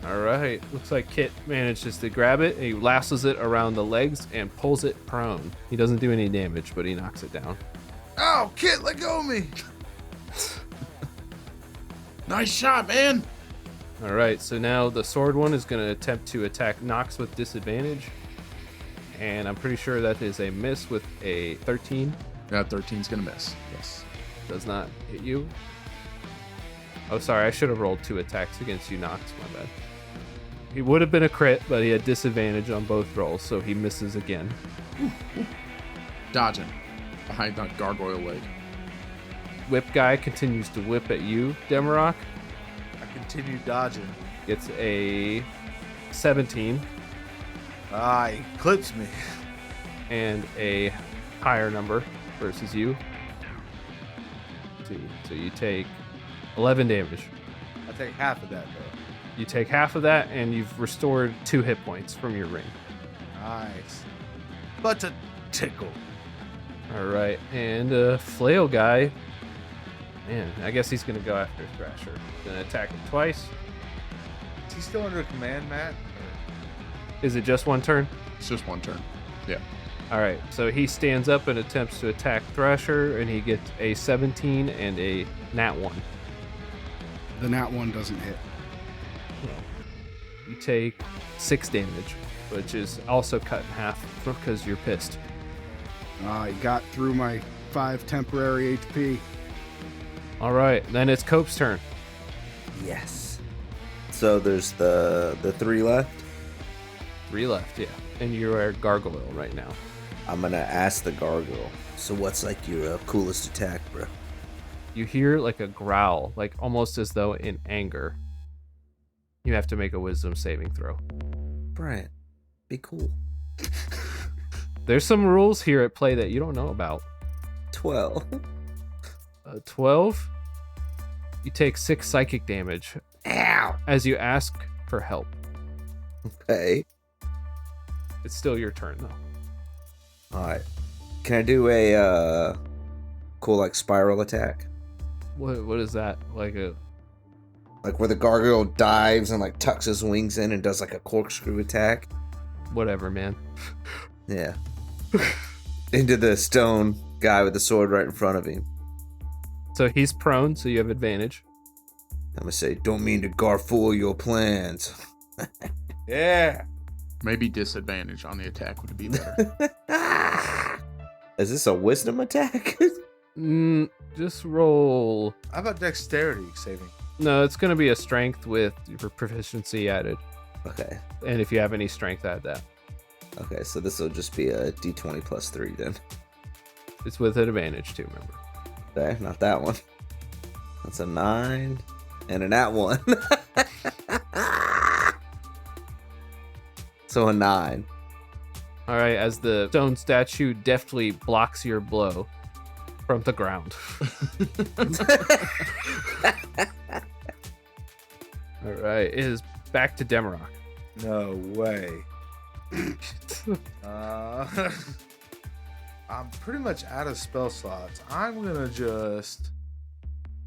All right. Looks like Kit manages to grab it. And he lassos it around the legs and pulls it prone. He doesn't do any damage, but he knocks it down. Oh, Kit, let go of me. Nice shot, man. All right. So now the sword one is going to attempt to attack Nox with disadvantage. And I'm pretty sure that is a miss with a 13. That 13's going to miss. Yes. Does not hit you. Oh, sorry. I should have rolled 2 attacks against you, Nox. My bad. He would have been a crit, but he had disadvantage on both rolls, so he misses again. Dodging behind that gargoyle leg. Whip guy continues to whip at you, Demarok. I continue dodging. Gets a 17 He clips me. and a higher number versus you. Let's see. So you take 11 damage. I take half of that, though. You take half of that, and you've restored 2 hit points from your ring. Nice. But a tickle. All right, and flail guy. Man, I guess he's gonna go after Thrasher. Gonna attack him twice. Is he still under command, Matt? Or- Is it just one turn? It's just one turn. Yeah. All right, so he stands up and attempts to attack Thrasher, and he gets a 17 and a nat 1. The nat 1 doesn't hit. You take 6 damage, which is also cut in half because you're pissed. I got through my 5 temporary HP. All right, then it's Cope's turn. Yes. So there's the 3 left. 3 left, yeah. And you're a gargoyle right now. I'm gonna ask the gargoyle. So what's like your coolest attack, bro? You hear like a growl, like almost as though in anger. You have to make a wisdom saving throw. Bryant, be cool. There's some rules here at play that you don't know about. 12. 12. You take 6 psychic damage. Ow! As you ask for help. Okay. It's still your turn though. Alright. Can I do a cool like spiral attack? What is that? Like where the gargoyle dives and like tucks his wings in and does like a corkscrew attack? whatever, man. Yeah. Into the stone guy with the sword right in front of him. So he's prone, so you have advantage. I'm gonna say, don't mean to garfool your plans. Yeah. Maybe disadvantage on the attack would be better. Is this a wisdom attack? Just roll. How about dexterity saving? No, it's going to be a strength with your proficiency added. Okay. And if you have any strength, add that. Okay, so this will just be a d20 plus 3 then. It's with an advantage too, remember. Okay, not that one. That's a 9 and a nat 1. So a 9. All right, as the stone statue deftly blocks your blow from the ground. All right, it is back to Demarok. No way. I'm pretty much out of spell slots. I'm gonna just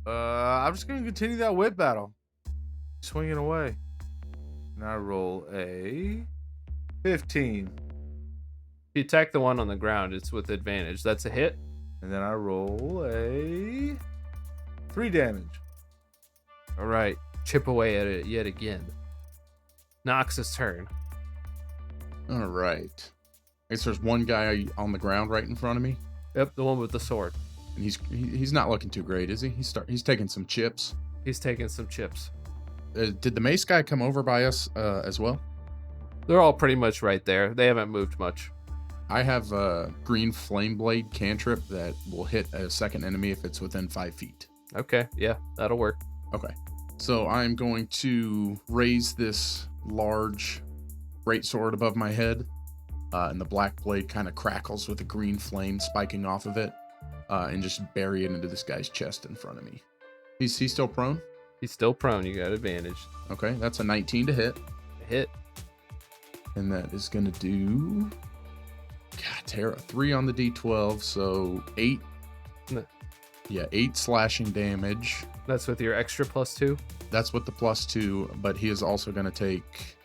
continue that whip battle. Swinging away. And I roll a 15. You attack the one on the ground, it's with advantage. That's a hit. And then I roll a 3 damage. All right, chip away at it yet again. Nox's turn. All right. I guess there's one guy on the ground right in front of me, Yep, the one with the sword. and he's not looking too great, is he? He's taking some chips. He's taking some chips. Did the mace guy come over by us as well? They're all pretty much right there. They haven't moved much. I have a green flame blade cantrip that will hit a second enemy if it's within 5 feet. Okay, yeah, that'll work. Okay. So I'm going to raise this large greatsword above my head, and the black blade kind of crackles with a green flame spiking off of it, and just bury it into this guy's chest in front of me. He's still prone? He's still prone. You got advantage. Okay, that's a 19 to hit. Hit. And that is going to do... God, Tara, 3 on the D12, so 8. No. Yeah, 8 slashing damage. That's with your extra +2. That's with the +2, but he is also going to take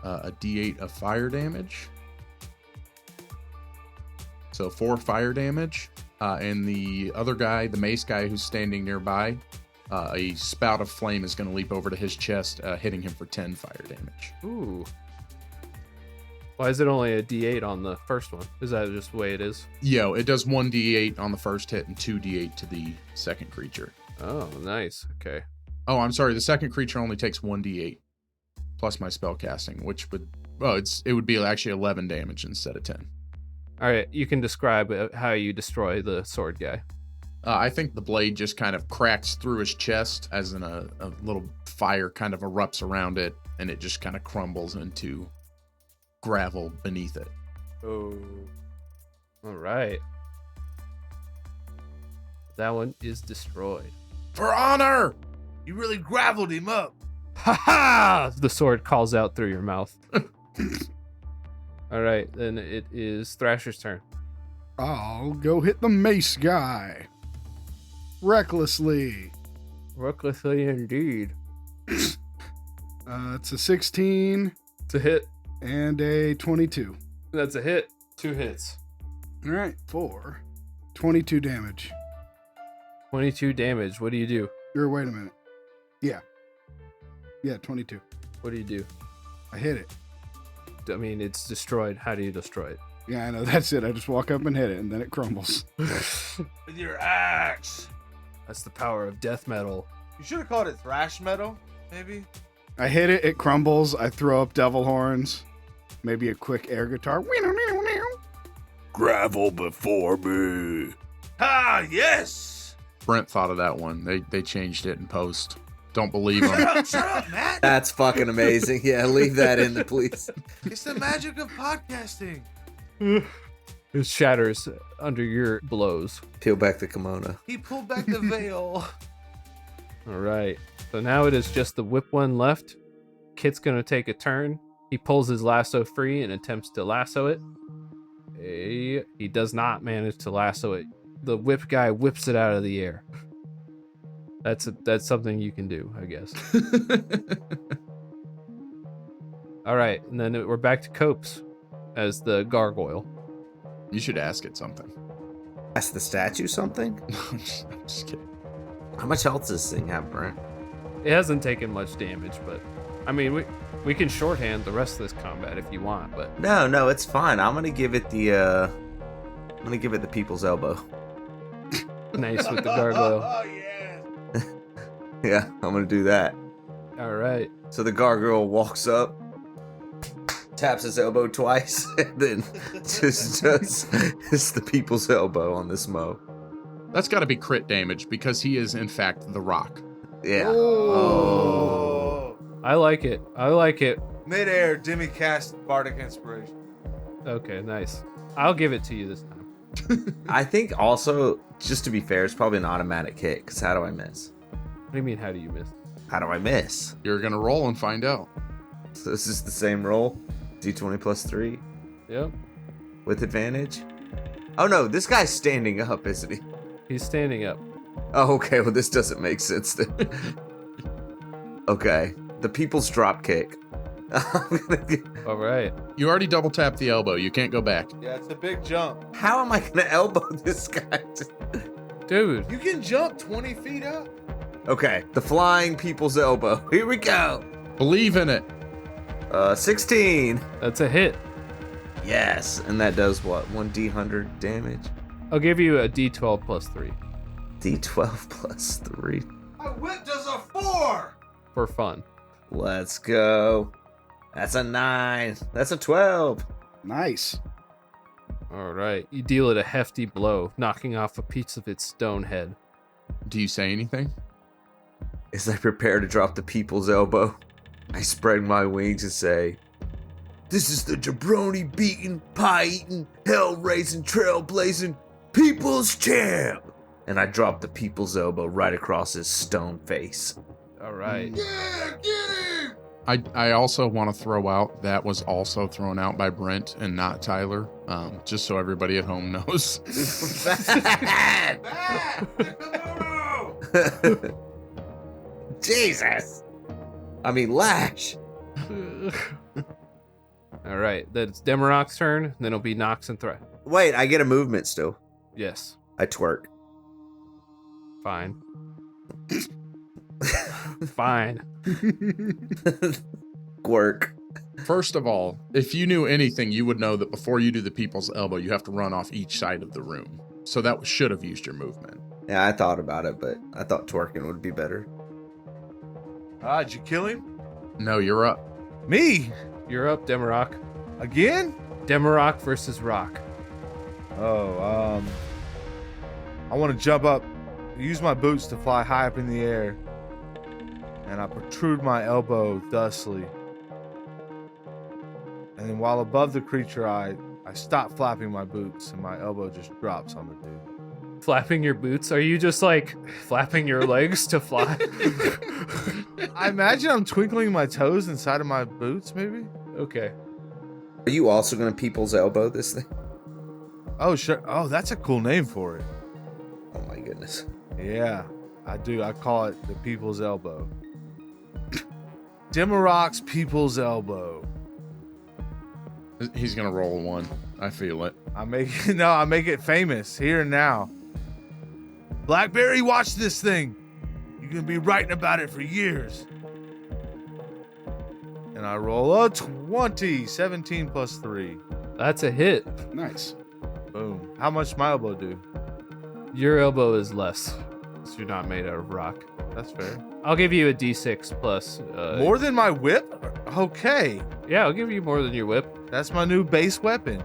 a D8 of fire damage. So 4 fire damage. And the other guy, the mace guy who's standing nearby, a spout of flame is going to leap over to his chest, hitting him for 10 fire damage. Ooh. Why is it only a D8 on the first one? Is that just the way it is? Yo, it does 1 D8 on the first hit and 2 D8 to the second creature. Oh, nice. Okay. Oh, I'm sorry. The second creature only takes 1 D8 plus my spell casting, which would it would be actually 11 damage instead of 10. All right, you can describe how you destroy the sword guy. I think the blade just kind of cracks through his chest, as in a little fire kind of erupts around it, and it just kind of crumbles into gravel beneath it. Oh. All right. That one is destroyed. For honor! You really graveled him up. Ha ha! The sword calls out through your mouth. All right, then it is Thrasher's turn. I'll go hit the mace guy. Recklessly. Recklessly indeed. It's a 16 It's a hit. and a 22. That's a hit. 2 hits. All right, 22 damage. 22 damage. What do you do? Or wait a minute. Yeah, 22. What do you do? I hit it. I mean, it's destroyed. How do you destroy it? Yeah, I know. That's it. I just walk up and hit it, and then it crumbles. With your axe. That's the power of death metal. You should have called it thrash metal, maybe. I hit it. It crumbles. I throw up devil horns. Maybe a quick air guitar. Gravel before me. Ah, yes. Brent thought of that one. They changed it in post. Don't believe him. Shut up, Matt. That's fucking amazing. Yeah, leave that in the please. It's the magic of podcasting. It shatters under your blows. Peel back the kimono. He pulled back the veil. All right. So now it is just the whip one left. Kit's going to take a turn. He pulls his lasso free and attempts to lasso it. He does not manage to lasso it. The whip guy whips it out of the air. That's something you can do, I guess. All right. And then we're back to Copes as the gargoyle. You should ask it something. Ask the statue something? I'm just kidding. How much health does this thing have, Brent? It hasn't taken much damage, but I mean, we can shorthand the rest of this combat if you want, but No, it's fine. I'm gonna give it the people's elbow. nice with the gargoyle. Oh, yeah. Yeah, I'm gonna do that. All right. So the gargoyle walks up, taps his elbow twice, and then just it's the people's elbow on this mo. That's got to be crit damage because he is, in fact, the rock. Yeah. Oh. I like it. Mid-air, Demi cast Bardic Inspiration. Okay, nice. I'll give it to you this time. I think also, just to be fair, it's probably an automatic hit, because how do I miss? What do you mean, how do you miss? How do I miss? You're going to roll and find out. So this is the same roll? D20 plus 3? Yep. With advantage? Oh no, this guy's standing up, isn't he? He's standing up. Oh, okay, well this doesn't make sense then. Okay, the people's drop kick. All right. You already double tapped the elbow. You can't go back. Yeah, it's a big jump. How am I gonna elbow this guy? Dude. You can jump 20 feet up. Okay, the flying people's elbow. Here we go. Believe in it. 16. That's a hit. Yes, and that does what? 1d100 damage? I'll give you a D12 plus 3 D12 plus 3. My whip does a 4. for fun. Let's go. That's a 9. That's a 12. Nice. All right. You deal it a hefty blow, knocking off a piece of its stone head. Do you say anything? As I prepare to drop the people's elbow, I spread my wings and say, "This is the jabroni beating, pie eating, hell raising, trailblazing people's champ!" And I drop the people's elbow right across his stone face. All right. Yeah, get him! I also want to throw out that was also thrown out by Brent and not Tyler, just so everybody at home knows. Bad! Jesus! I mean, Lash! All right. That's Demarok's turn. Then it'll be Nox and Threat. Wait, I get a movement still. Yes. I twerk. Fine. Fine. Quirk. First of all, if you knew anything, you would know that before you do the people's elbow, you have to run off each side of the room. So that should have used your movement. Yeah, I thought about it, but I thought twerking would be better. Ah, did you kill him? No, you're up. Me? You're up, Demarok. Again? Demarok versus Rock. Oh, I want to jump up, use my boots to fly high up in the air, and I protrude my elbow thusly. And then while above the creature, I stop flapping my boots, and my elbow just drops on the dude. Flapping your boots? Are you just like flapping your legs to fly? I imagine I'm twinkling my toes inside of my boots, maybe? Okay. Are you also going to people's elbow this thing? Oh, sure. Oh, that's a cool name for it. Oh my goodness. Yeah, I do. I call it the People's Elbow. Demarok's People's Elbow. He's going to roll a 1. I feel it. I make it famous here and now. Blackberry, watch this thing. You're going to be writing about it for years. And I roll a 20, 17 plus 3. That's a hit. Nice. Boom. How much my elbow do? Your elbow is less. because you're not made out of rock. That's fair. I'll give you a D6 plus. More than my whip? Okay. Yeah, I'll give you more than your whip. That's my new base weapon.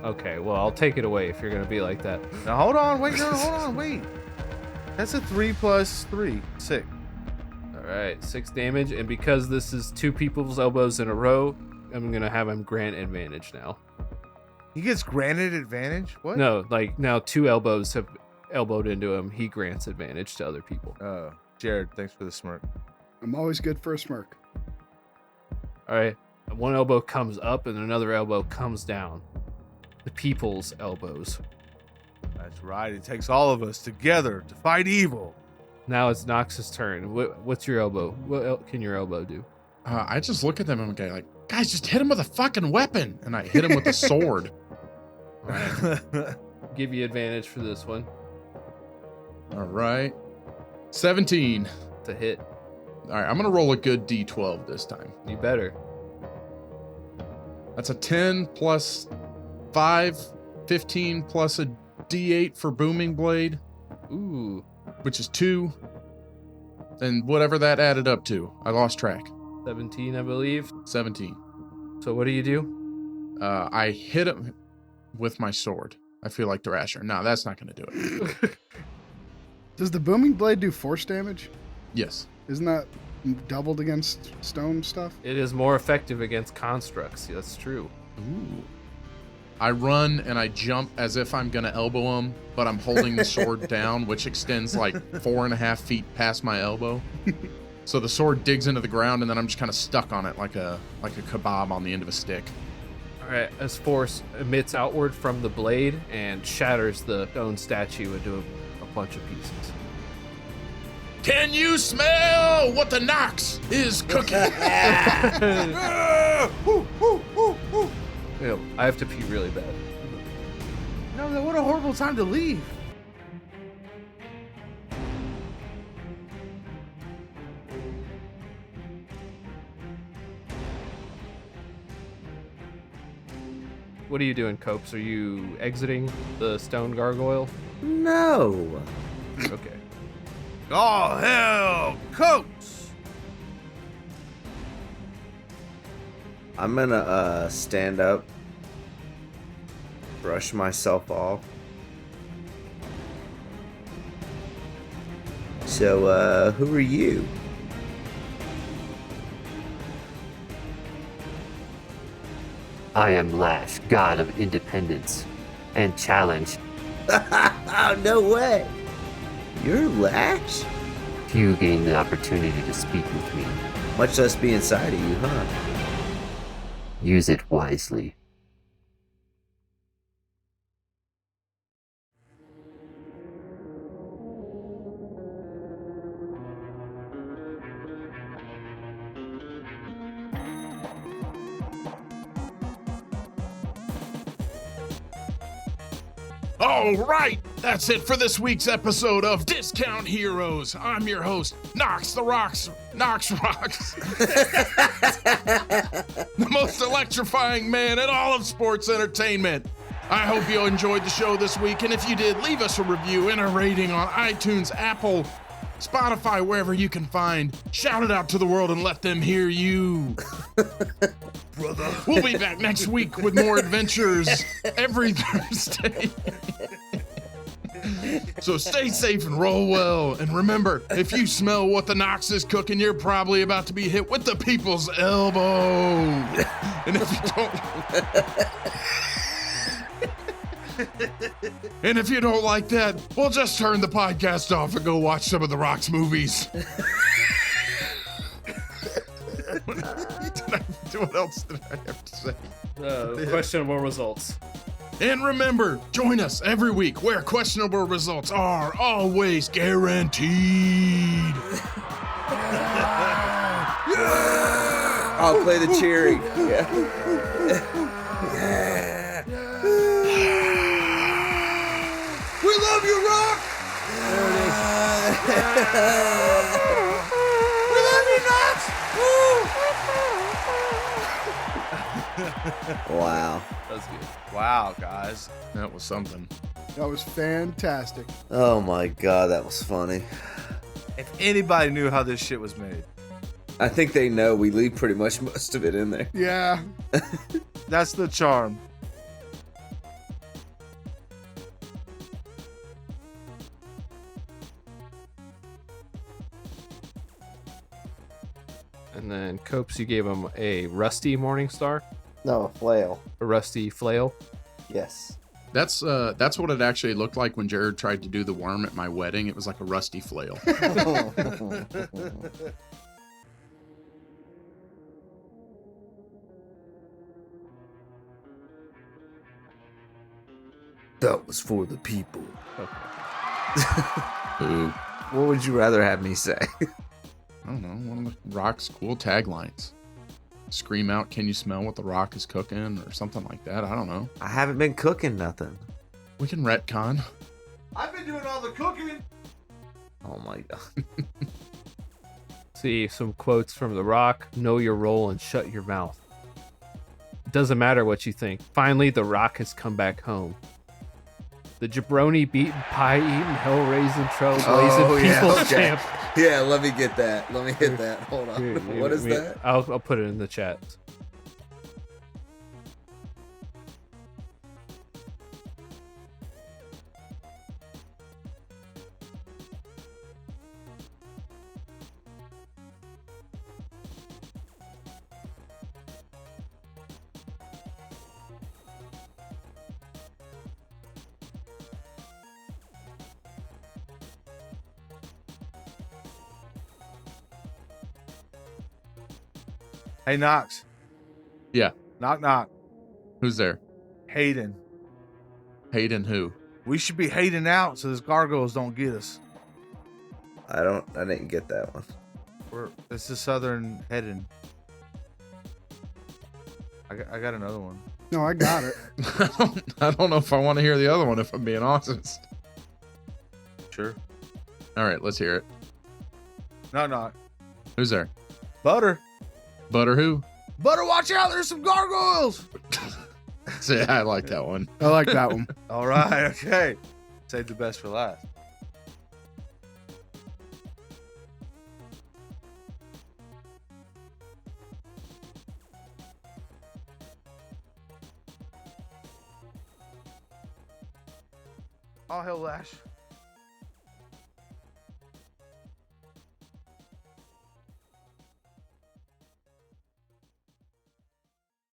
Okay, well, I'll take it away if you're going to be like that. Now, hold on. Wait. That's a 3 plus 3. 6. All right, 6 damage. And because this is 2 people's elbows in a row, I'm going to have him grant advantage now. He gets granted advantage? What? No, like now 2 elbows have elbowed into him. He grants advantage to other people. Oh, Jared, thanks for the smirk. I'm always good for a smirk. All right, one elbow comes up and another elbow comes down. The people's elbows. That's right. It takes all of us together to fight evil. Now it's Nox's turn. What's your elbow? What can your elbow do? I just look at them and go like, guys, just hit him with a fucking weapon. And I hit him with a sword. Give you advantage for this one. All right. 17. To hit. All right, I'm going to roll a good D12 this time. You better. That's a 10 plus 5, 15 plus a D8 for booming blade. Ooh. Which is 2. And whatever that added up to. I lost track. 17, I believe. 17. So what do you do? I hit him with my sword. I feel like Thrasher. No, that's not going to do it. Does the booming blade do force damage? Yes. Isn't that doubled against stone stuff? It is more effective against constructs. That's true. Ooh. I run and I jump as if I'm going to elbow him, but I'm holding the sword down, which extends like 4.5 feet past my elbow. So the sword digs into the ground, and then I'm just kind of stuck on it like a kebab on the end of a stick. All right, as force emits outward from the blade and shatters the stone statue into a bunch of pieces. Can you smell what the Nox is cooking? Ew, I have to pee really bad. No, what a horrible time to leave. What are you doing, Copes? Are you exiting the stone gargoyle? No. Okay. Oh, hell, Coats! I'm gonna stand up, brush myself off. So, who are you? I am Lash, god of independence and challenge. Oh, no way. You're Lash? Few gain the opportunity to speak with me. Much less be inside of you, huh? Use it wisely. All right, that's it for this week's episode of Discount Heroes. I'm your host, Nox Rocks. The most electrifying man in all of sports entertainment. I hope you enjoyed the show this week, and if you did, leave us a review and a rating on iTunes, Apple, Spotify, wherever you can find. Shout it out to the world and let them hear you. Brother. We'll be back next week with more adventures every Thursday. So stay safe and roll well. And remember, if you smell what the Nox is cooking, you're probably about to be hit with the people's elbow. And if you don't like that, well, just turn the podcast off and go watch some of the Rock's movies. What else did I have to say? Questionable results. And remember, join us every week where questionable results are always guaranteed. I'll play the cheering. Yeah. We love you, Rock! We love you, Nox! Wow. That was good. Wow, guys. That was something. That was fantastic. Oh my god, that was funny. If anybody knew how this shit was made, I think they know we leave pretty much most of it in there. Yeah. that's the charm. And then Copes, you gave him a rusty morning star, No, flail. a rusty flail. Yes. That's what it actually looked like when Jared tried to do the worm at my wedding. It was like a rusty flail. That was for the people. Ooh. What would you rather have me say? I don't know, one of the Rock's cool taglines. Scream out, can you smell what the Rock is cooking? Or something like that. I don't know. I haven't been cooking nothing. We can retcon. I've been doing all the cooking. Oh my god. See some quotes from The Rock. Know your role and shut your mouth. Doesn't matter what you think. Finally, The Rock has come back home. The jabroni beaten, pie eating, hell raising, trailblazing, people's champ. Yeah, let me get that. Let me hit that. Hold on. Here, What is me- that? I'll put it in the chat. Hey, Knox. Yeah. Knock, knock. Who's there? Hayden. Hayden who? We should be hating out so these gargoyles don't get us. I didn't get that one. It's the southern heading. I got another one. No, I got it. I don't know if I want to hear the other one, if I'm being honest. Sure. All right, let's hear it. Knock, knock. Who's there? Butter. Butter who? Butter, watch out. There's some gargoyles. Yeah, I like that one. I like that one. All right. Okay. Save the best for last. All hell, Lash.